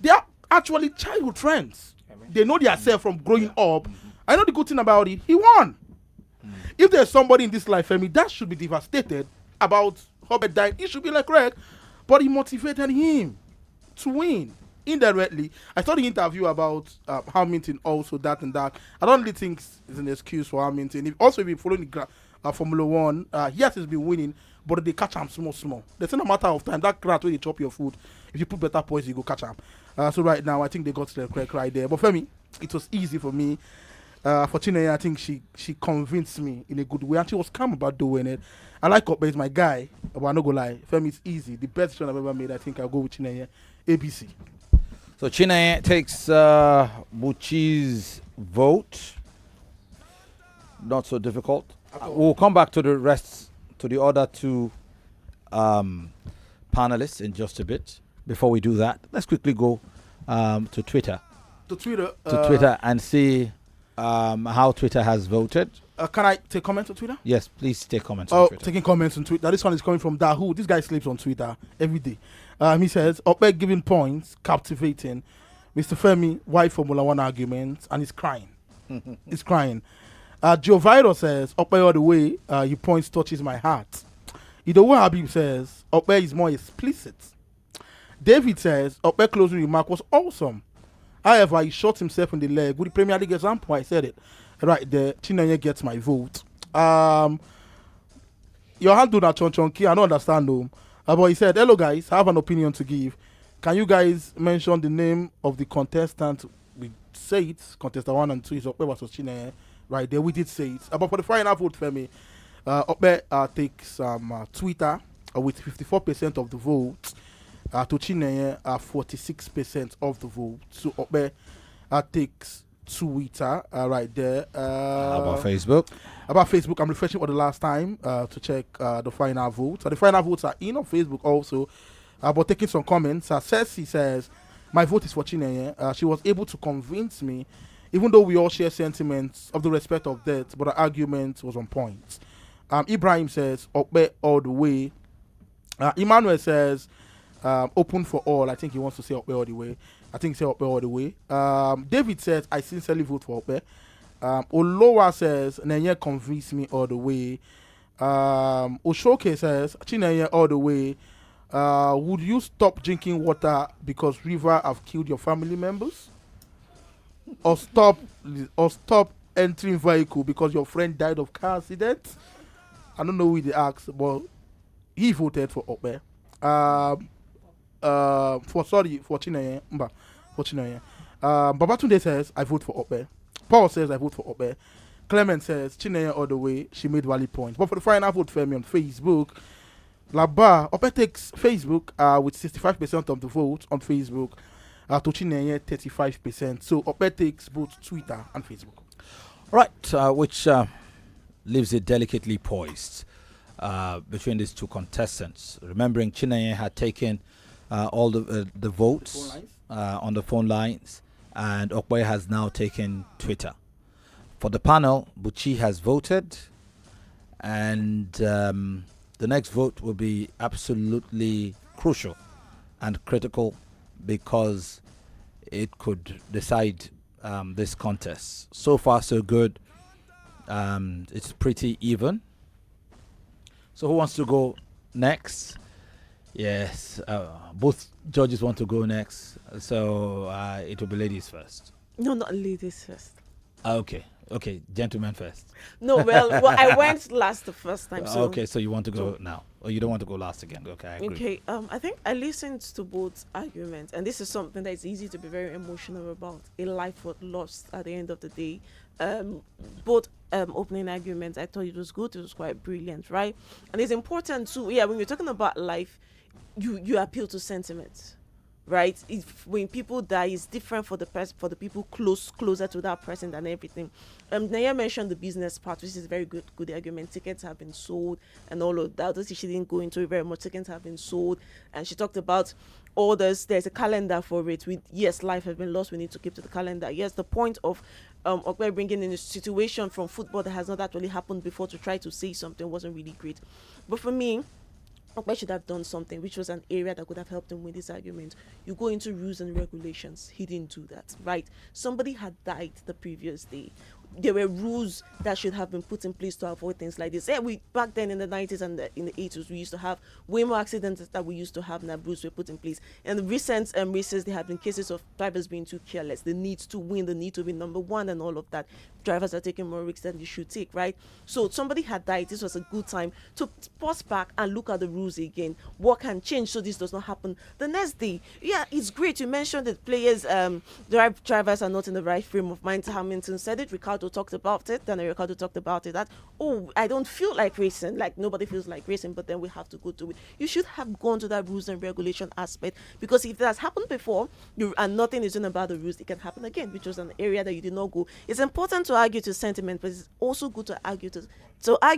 They are actually childhood friends. They know themselves from growing up. I know the good thing about it. He won. If there's somebody in this life, Femi, that should be devastated about Herbert dying, it should be Leclerc. But he motivated him to win. Indirectly, I saw the interview about Hamilton also that and that. I don't really think it's an excuse for Hamilton. If you've been following the Formula 1, yes, he's been winning, but they catch him small. There's no matter of time. That crowd where they chop your food, if you put better points, you go catch him. So right now, I think they got the correct right there. But for me, it was easy for me. For Chineye, I think she convinced me in a good way, and she was calm about doing it. I like Okpe, he's my guy, but I'm not gonna lie. For me, it's easy. The best decision I've ever made, I think I'll go with Chineye. ABC. So Chineye takes Buchi's vote. Not so difficult. We'll come back to the rest, to the other 2 panelists in just a bit. Before we do that, let's quickly go to Twitter. To Twitter and see how Twitter has voted. Can I take comments on Twitter? Yes, please take comments on Twitter. Taking comments on Twitter. This one is coming from Dahu. This guy sleeps on Twitter every day. He says, Okpe giving points, captivating. Mr. Femi, why Formula 1 arguments? And he's crying. He's crying. Joe Viro says, Okpe all the way, your points touches my heart. Idowu Habib says Okpe is more explicit. David says Okpe closing remark was awesome. However, he shot himself in the leg with the Premier League example. I said it right there. Chinenye gets my vote. Your hand do that chonky. I don't understand though. But he said, "Hello guys, I have an opinion to give. Can you guys mention the name of the contestant? We say it. Contestant 1 and 2 is Okpe versus Chinenye. Right there, we did say it. But for the final vote, Femi, Okpe takes Twitter with 54% of the vote. To Chinenye 46% of the vote. So Okpe takes Twitter right there. How about Facebook? About Facebook, I'm refreshing for the last time to check the final votes. The final votes are in on Facebook also. But taking some comments, Ceci says, my vote is for Chinenye. She was able to convince me, even though we all share sentiments of the respect of death, but the argument was on point. Ibrahim says, Okpe all the way. Emmanuel says, open for all. I think he wants to say Okpe all the way. I think say Okpe all the way. David says, I sincerely vote for Okpe. Olowa says, Nenye convinced me all the way. Oshoke says, Chinenye all the way. Would you stop drinking water because river have killed your family members? Or stop entering vehicle because your friend died of car accident? I don't know who they asked, but he voted for Okpe. For Chinenye. For Chinenye. Babatunde says, I vote for Okpe. Paul says, I vote for Okpe. Clement says, Chinenye all the way. She made valid points. But for the final vote, Femi on Facebook, Laba, Okpe takes Facebook with 65% of the vote on Facebook. To Chinenye, 35%. So Okpe takes both Twitter and Facebook. Right, which leaves it delicately poised between these two contestants. Remembering Chinenye had taken all the votes on the phone lines, and Okpe has now taken Twitter. For the panel, Buchi has voted, and the next vote will be absolutely crucial and critical because it could decide this contest. So far, so good. It's pretty even. So who wants to go next? Yes, both judges want to go next. So it will be ladies first. No, not ladies first. Okay, gentlemen first. No, well, I went last the first time. So okay, so you want to go now, or you don't want to go last again? Okay, I agree. Okay, I think I listened to both arguments, and this is something that is easy to be very emotional about. A life was lost at the end of the day. Both opening arguments, I thought it was good. It was quite brilliant, right? And it's important too. Yeah, when you're talking about life, you appeal to sentiments. Right, when people die, it's different for the people closer to that person than everything. Naya mentioned the business part, which is a very good argument. Tickets have been sold and all of that. Although she didn't go into it very much. Tickets have been sold, and she talked about orders. There's a calendar for it. Yes, life has been lost. We need to keep to the calendar. Yes, the point of Okpe bringing in a situation from football that has not actually happened before to try to say something wasn't really great. But for me, Okpe should have done something, which was an area that could have helped him with this argument. You go into rules and regulations. He didn't do that, right? Somebody had died the previous day. There were rules that should have been put in place to avoid things like this. We back then in the 90s and in the 80s, we used to have way more accidents that we used to have, and rules were put in place. In the recent races, there have been cases of drivers being too careless. The need to win, the need to be number one, and all of that. Drivers are taking more risks than they should take, right? So somebody had died. This was a good time to pause back and look at the rules again. What can change so this does not happen the next day? Yeah, it's great. You mentioned that players, drivers are not in the right frame of mind. Hamilton said it. Ricardo talked about it. Then Ricardo talked about it. That, I don't feel like racing. Like nobody feels like racing, but then we have to go to it. You should have gone to that rules and regulation aspect, because if that has happened before and nothing is done about the rules, it can happen again, which was an area that you did not go. It's important to argue to sentiment, but it's also good to argue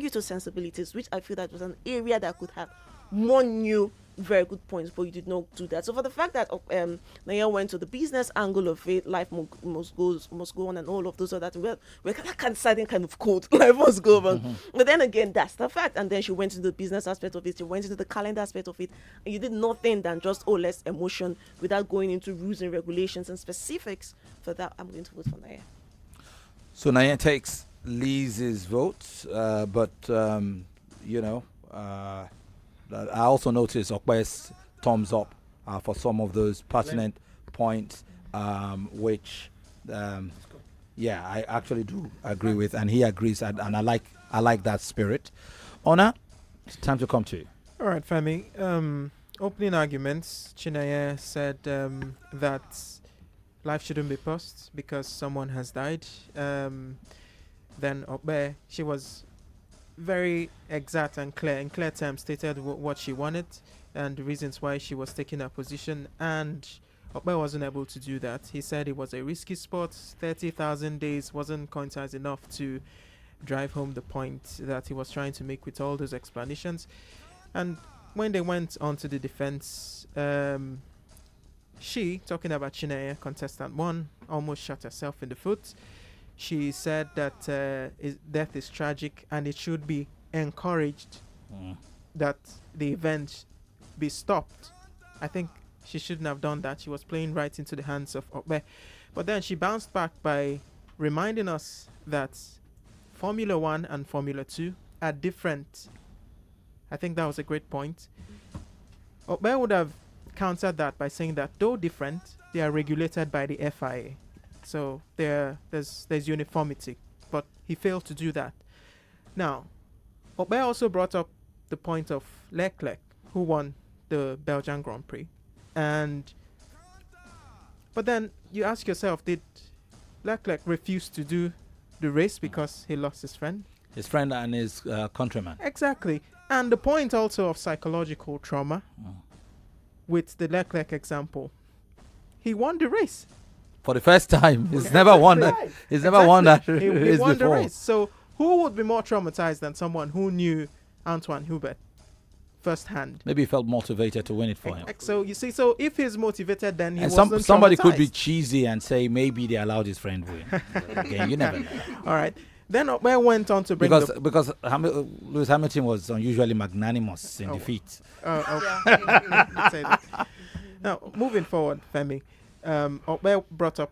to sensibilities, which I feel that was an area that could have more new very good points, but you did not do that. So for the fact that Naya went to the business angle of it, life must go on, and all of those are that we're kind of cold. Life must go on. But then again, that's the fact. And then she went into the business aspect of it, she went into the calendar aspect of it, and you did nothing than just less emotion without going into rules and regulations and specifics. For that, I'm going to vote for Naya. So Naya takes Liz's vote, but I also noticed Okwe's thumbs up for some of those pertinent points, which, yeah, I actually do agree with, and he agrees, and I like that spirit. Honor, it's time to come to you. All right, Femi. Opening arguments. Chineye said that life shouldn't be paused because someone has died. Then Okpe, she was very exact and clear, in clear terms, stated what she wanted and the reasons why she was taking her position. And Okpe wasn't able to do that. He said it was a risky sport. 30,000 days wasn't coincide enough to drive home the point that he was trying to make with all those explanations. And when they went on to the defense, she, talking about Chineye, contestant 1, almost shot herself in the foot. She said that death is tragic and it should be encouraged that the event be stopped. I think she shouldn't have done that. She was playing right into the hands of Okpe. But then she bounced back by reminding us that Formula 1 and Formula 2 are different. I think that was a great point. Okpe would have countered that by saying that though different, they are regulated by the FIA. So there's uniformity. But he failed to do that. Now, Okpe also brought up the point of Leclerc, who won the Belgian Grand Prix. But then you ask yourself, did Leclerc refuse to do the race because he lost his friend? His friend and his countryman. Exactly. And the point also of psychological trauma with the Leclerc example. He won the race. For the first time. He's never won that. He's never won that race he won before. The race. So who would be more traumatized than someone who knew Antoine Hubert firsthand? Maybe he felt motivated to win it for him. So you see, so if he's motivated, then he and wasn't somebody could traumatized. be cheesy and say maybe they allowed his friend win. Again, you never know. All right. Then Okpe went on to bring because Lewis Hamilton was unusually magnanimous in defeat. Say that. Now, moving forward, Femi, Okpe brought up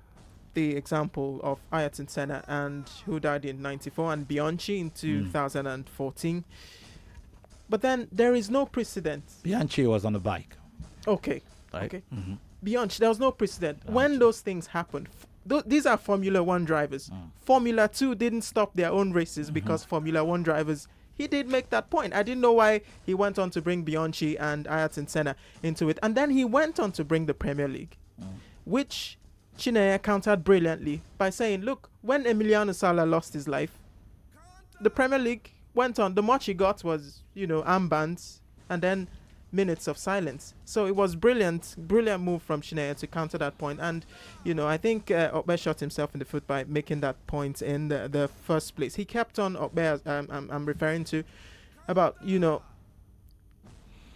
the example of Ayrton Senna and who died in '94 and Bianchi in 2014. But then there is no precedent. Bianchi was on a bike. Okay. Right? Okay. Bianchi, there was no precedent. When those things happened, these are Formula 1 drivers. Formula 2 didn't stop their own races because Formula 1 drivers, he did make that point. I didn't know why he went on to bring Bianchi and Ayrton Senna into it. And then he went on to bring the Premier League, which Chineye countered brilliantly by saying, look, when Emiliano Sala lost his life, the Premier League went on. The much he got was, armbands and then minutes of silence. So it was brilliant move from Chineye to counter that point. And, I think Okpe shot himself in the foot by making that point in the first place. He kept on, Okpe, I'm referring to, about,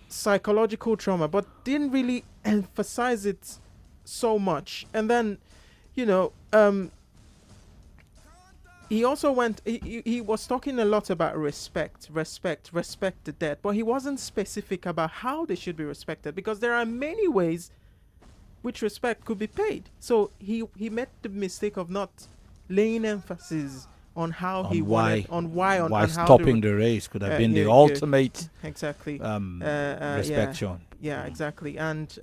psychological trauma, but didn't really emphasize it so much. And then, he also he was talking a lot about respect the dead, but he wasn't specific about how they should be respected, because there are many ways which respect could be paid. So he made the mistake of not laying emphasis on how why stopping the race could have been the ultimate exactly respect shown. Yeah, exactly. And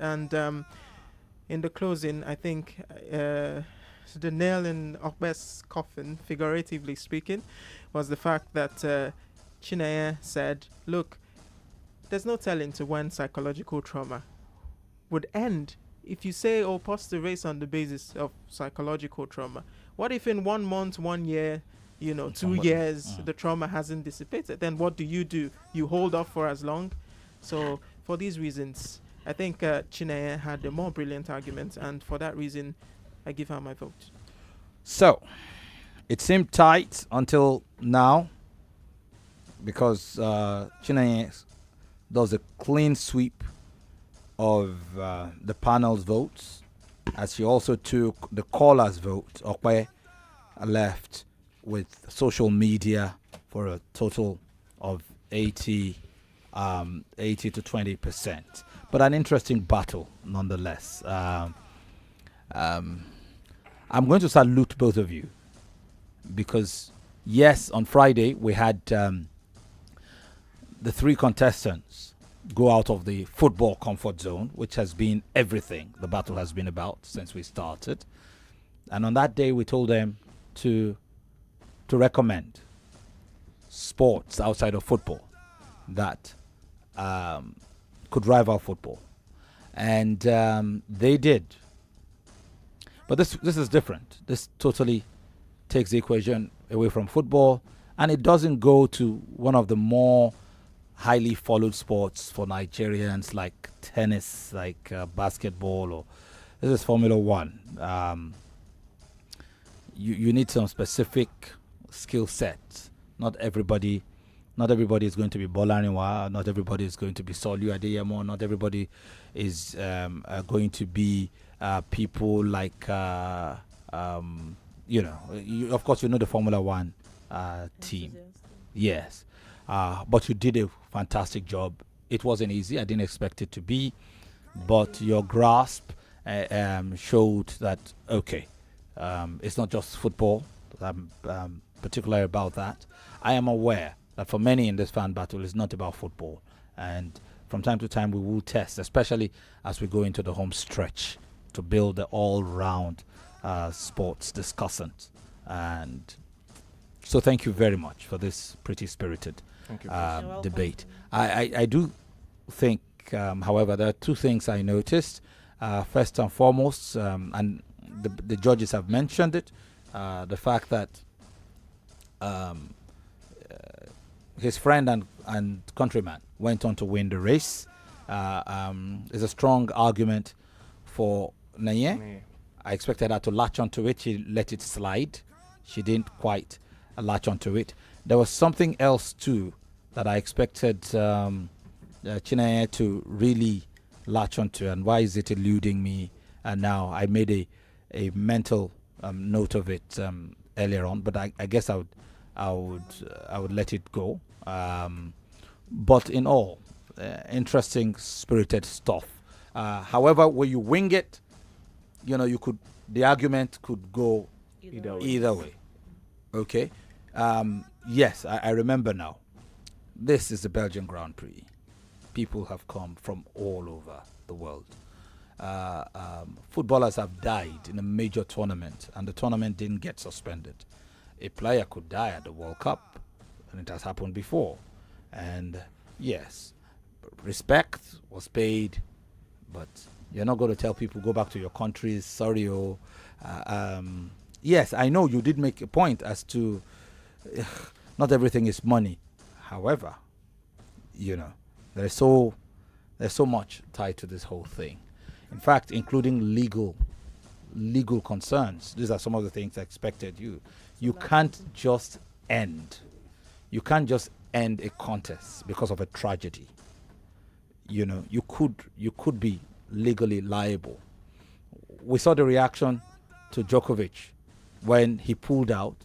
in the closing, I think the nail in Okpe's coffin, figuratively speaking, was the fact that Chineye said, look, there's no telling to when psychological trauma would end. If you say, pause the race on the basis of psychological trauma, what if in 1 month, 1 year, 2 years, the trauma hasn't dissipated? Then what do? You hold off for as long? So for these reasons, I think Chineye had a more brilliant argument, and for that reason, I give her my vote. So, it seemed tight until now, because Chineye does a clean sweep of the panel's votes, as she also took the caller's vote. Okpe left with social media for a total of 80 to 20%. But an interesting battle nonetheless. I'm going to salute both of you, because yes, on Friday we had the 3 contestants go out of the football comfort zone, which has been everything the battle has been about since we started. And on that day, we told them to recommend sports outside of football that could rival football, and they did. But this is different. This totally takes the equation away from football, and it doesn't go to one of the more highly followed sports for Nigerians, like tennis, like basketball, or this is Formula One. You need some specific skill sets. Not everybody is going to be Bolaniwa. Not everybody is going to be Solu Adeyemo. Not everybody is going to be people like of course, the Formula One team. Yes. But you did a fantastic job. It wasn't easy. I didn't expect it to be. But your grasp showed that, okay, it's not just football. I'm particular about that. I am aware that for many in this fan battle, it's not about football. And from time to time, we will test, especially as we go into the home stretch, to build the all-round sports discussant. And so thank you very much for this pretty spirited debate. I do think, however, there are two things I noticed. First and foremost, and the judges have mentioned it, the fact that his friend and countryman went on to win the race is a strong argument for Naye. I expected her to latch onto it. She let it slide. She didn't quite latch onto it. There was something else too that I expected Chineye to really latch onto, and why is it eluding me? And now I made a mental note of it earlier on, but I guess I would let it go. But in all, interesting, spirited stuff. However, when you wing it, the argument could go either way. Okay. Yes, I remember now. This is the Belgian Grand Prix. People have come from all over the world. Footballers have died in a major tournament, and the tournament didn't get suspended. A player could die at the World Cup, and it has happened before. And yes, respect was paid, but you're not going to tell people go back to your countries. Sorry, yes, I know you did make a point as to not everything is money. However, there's so much tied to this whole thing. In fact, including legal concerns. These are some of the things I expected you. You can't just end a contest because of a tragedy. You could be legally liable. We saw the reaction to Djokovic when he pulled out,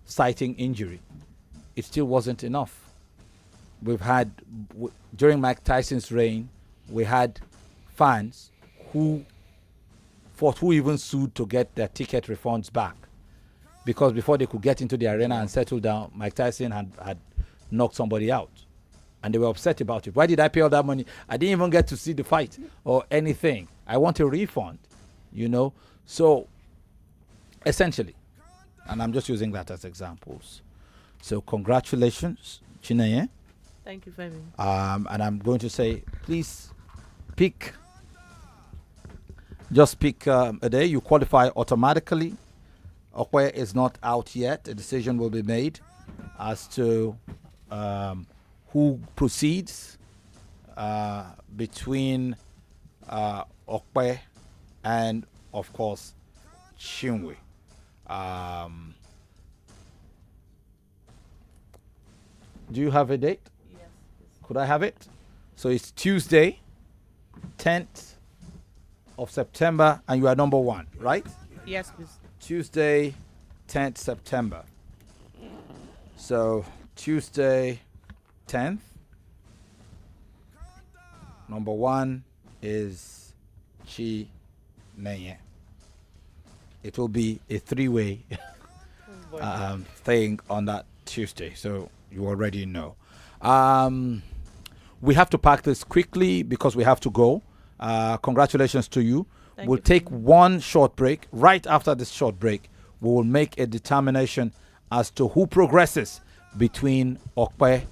citing injury. It still wasn't enough. We've had, during Mike Tyson's reign, we had fans who even sued to get their ticket refunds back, because before they could get into the arena and settle down, Mike Tyson had knocked somebody out, and they were upset about it. Why did I pay all that money? I didn't even get to see the fight or anything. I want a refund, So essentially, and I'm just using that as examples. So congratulations, Chineye. Thank you, Femi. And I'm going to say, please pick a day. You qualify automatically. Okwe is not out yet. A decision will be made as to who proceeds between Okwe and, of course, Chinwe. Do you have a date? Yes. Could I have it? So it's Tuesday, 10th of September, and you are number 1, right? Yes, please. Tuesday, 10th September. So Tuesday, 10th. Number 1 is Chi Neye. It will be a 3-way thing on that Tuesday, so you already know. We have to pack this quickly because we have to go. Congratulations to you. We'll take one short break. Right after this short break, we will make a determination as to who progresses between Okpe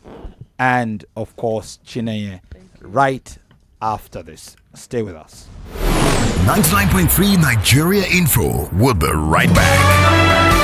and, of course, Chineye. Right after this. Stay with us. 99.3 Nigeria Info. We'll be right back.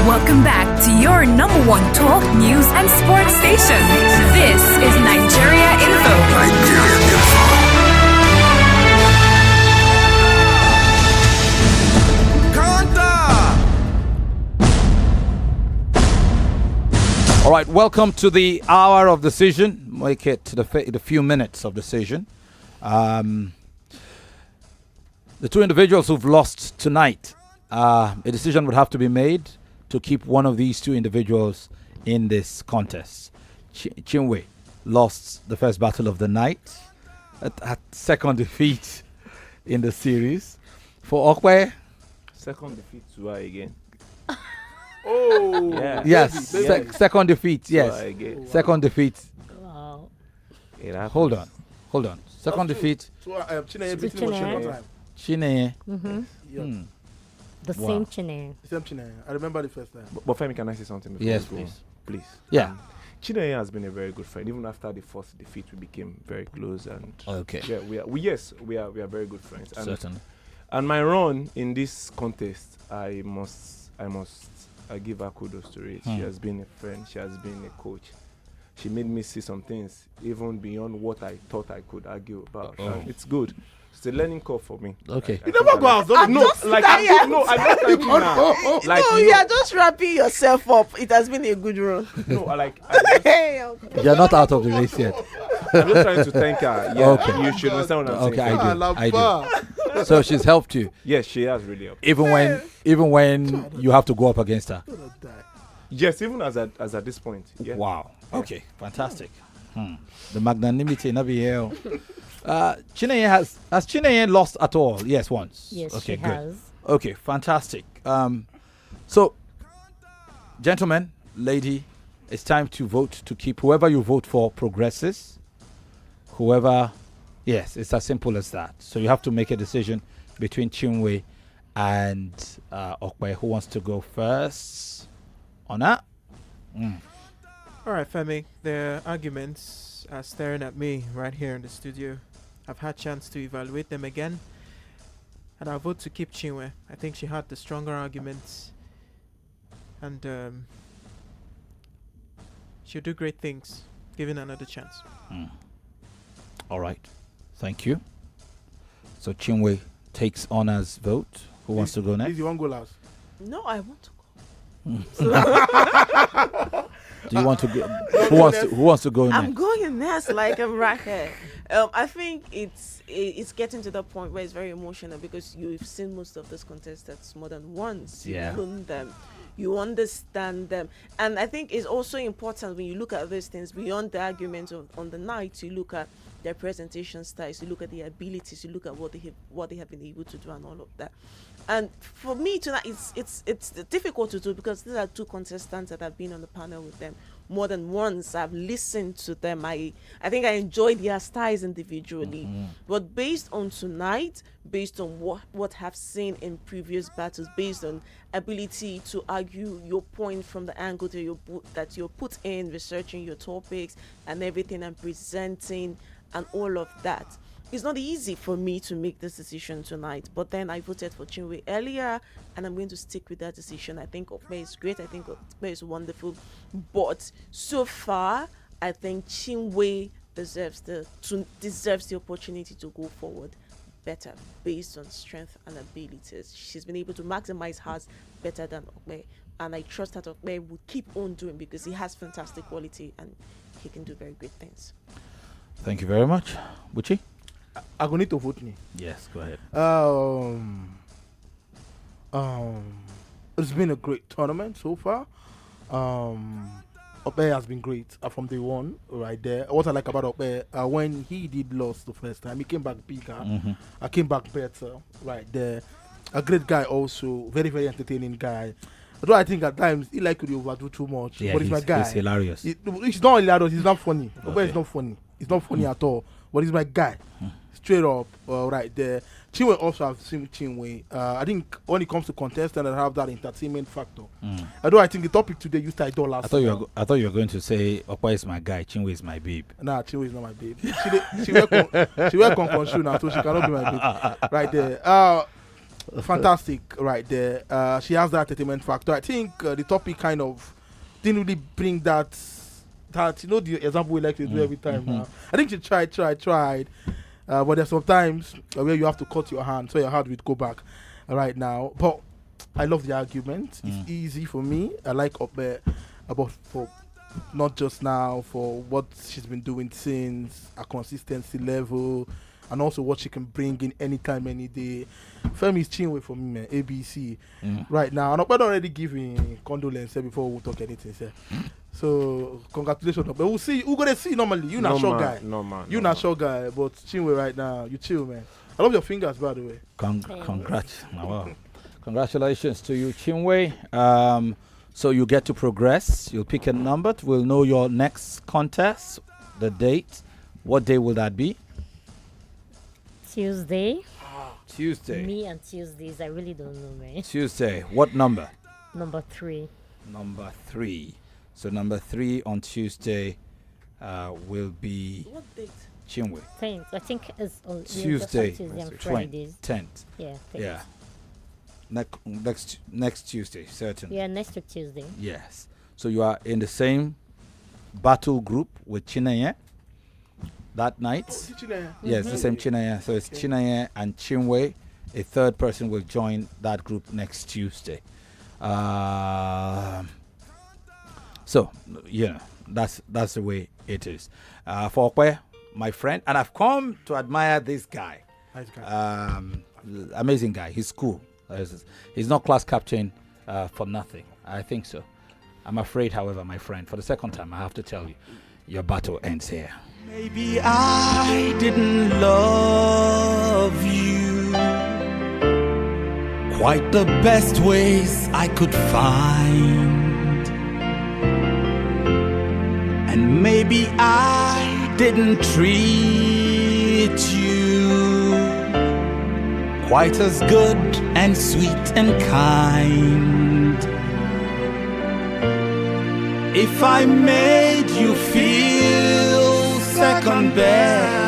Welcome back to your number one talk, news, and sports station. This is Nigeria Info. Nigeria Info. All right, welcome to the hour of decision. Make it to the few minutes of decision. The two individuals who've lost tonight, a decision would have to be made to keep one of these two individuals in this contest. Chinwe lost the first battle of the night at second defeat in the series. For Okwe, second defeat to her again. Oh, yeah. Yes, second defeat. So Yes, second defeat. Wow. Hold on. Second defeat. Chineye beating one time. Chineye. The same Chineye. Same Chineye. I remember the first time. But Femi, can I say something before Yes, we go? please. Please. Yeah. Chineye has been a very good friend. Even after the first defeat, we became very close. And okay. Yeah, we are very good friends. And Certainly. And my run in this contest, I give her kudos to it. She has been a friend. She has been a coach. She made me see some things even beyond what I thought I could argue about. And it's good. It's a learning curve for me. Okay. You never go out. I'm just tired. I don't thank you now. Like, no, you are just wrapping yourself up. It has been a good run. No, You're not out of the race yet. I'm just trying to thank her. Yeah, okay. You should understand what I'm saying. Okay, I do. So she's helped you. Yes, she has really helped. Even when you have to go up against her. Yes, even as at this point. Yeah. Wow. Okay, fantastic. The magnanimity in here. Chineye has Chineye lost at all? Yes, once. Yes, okay, she good. has. Okay, fantastic. So, gentlemen, lady, it's time to vote to keep whoever you vote for progresses. Yes, it's as simple as that. So you have to make a decision between Chinwe and Okwe. Who wants to go first on that? All right, Femi, the arguments are staring at me right here in the studio. I've had chance to evaluate them again, and I'll vote to keep Chinwe. I think she had the stronger arguments, and she'll do great things, given another chance. All right, thank you. So Chinwe takes honors vote. Who wants to go next? You want to go last? No, I want to Do you want to go? Who wants to go next? I'm going next, like I'm right here. I think it's getting to the point where it's very emotional because you've seen most of these contestants more than once. Yeah. You've known them, you understand them, and I think it's also important when you look at these things beyond the arguments on the night. You look at their presentation styles, you look at their abilities, you look at what they have been able to do, and all of that. And for me tonight, it's difficult to do because these are two contestants that have been on the panel with them more than once. I've listened to them. I think I enjoy their styles individually. But based on tonight, based on what I've seen in previous battles, based on ability to argue your point from the angle that you're put in, researching your topics and everything and presenting and all of that, it's not easy for me to make this decision tonight. But then I voted for Chinwe earlier, and I'm going to stick with that decision. I think Okpe is great. I think Okpe is wonderful. But so far, I think Chinwe deserves the opportunity to go forward better based on strength and abilities. She's been able to maximize hers better than Okpe, and I trust that Okpe will keep on doing because he has fantastic quality and he can do very great things. Thank you very much. Buchi? I go need to vote me. Yes, go ahead. It's been a great tournament so far. Okpe has been great from day one, right there. What I like about Okpe, when he did lose the first time, he came back bigger. I came back better, right there. A great guy also, very, very entertaining guy. Although I think at times he like to overdo too much, Yeah, but he's my guy. He's hilarious. He's not hilarious, he's not funny. Okpe is not funny. He's not funny at all, but he's my guy. Straight up, right there. Chinwe also have seen Chinwe. I think when it comes to contestant, I have that entertainment factor. Although I think the topic today used to dollars. I thought you were going to say Okpa is my guy, Chinwe is my babe. Nah, Chinwe is not my babe. She wear con shoe now, so she cannot be my babe. Right there. Fantastic, right there. She has that entertainment factor. I think the topic kind of didn't really bring that you know the example we like to do every time. Now I think she tried. But there's sometimes where you have to cut your hand so your hand would go back right now. But I love the argument. It's easy for me. I like Okpe about for not just now, for what she's been doing since, a consistency level, and also what she can bring in anytime, any day. Femi is Chinwe for me, man. ABC. Right now. And Okpe already giving condolences before we talk anything, sir. So congratulations, but we'll see. We're gonna see normally. You're not sure guy. You're not sure guy, but Chinwe right now, you chill, man. I love your fingers, by the way. Congrats. Wow. Congratulations to you, Chinwe. So you get to progress. You'll pick a number. We'll know your next contest, the date. What day will that be? Tuesday. Tuesday. Me and Tuesdays, I really don't know, man. Tuesday. What number? Number 3. Number 3. So number 3 on Tuesday will be what date? Chinwe. 10th. I think it's on Tuesday. Tuesday and Fridays. 10th. Yeah. 10th. Yeah. Next Tuesday, certainly. Yeah, next week Tuesday. Yes. So you are in the same battle group with Chineye that night. Yes, the same Chineye. So it's Chineye and Chinwe. A third person will join that group next Tuesday. So, yeah, that's the way it is. For Okpe, my friend, and I've come to admire this guy. Nice guy. Amazing guy. He's cool. He's not class captain for nothing. I think so. I'm afraid, however, my friend, for the second time, I have to tell you, your battle ends here. Maybe I didn't love you quite the best ways I could find. And maybe I didn't treat you quite as good and sweet and kind. If I made you feel second best,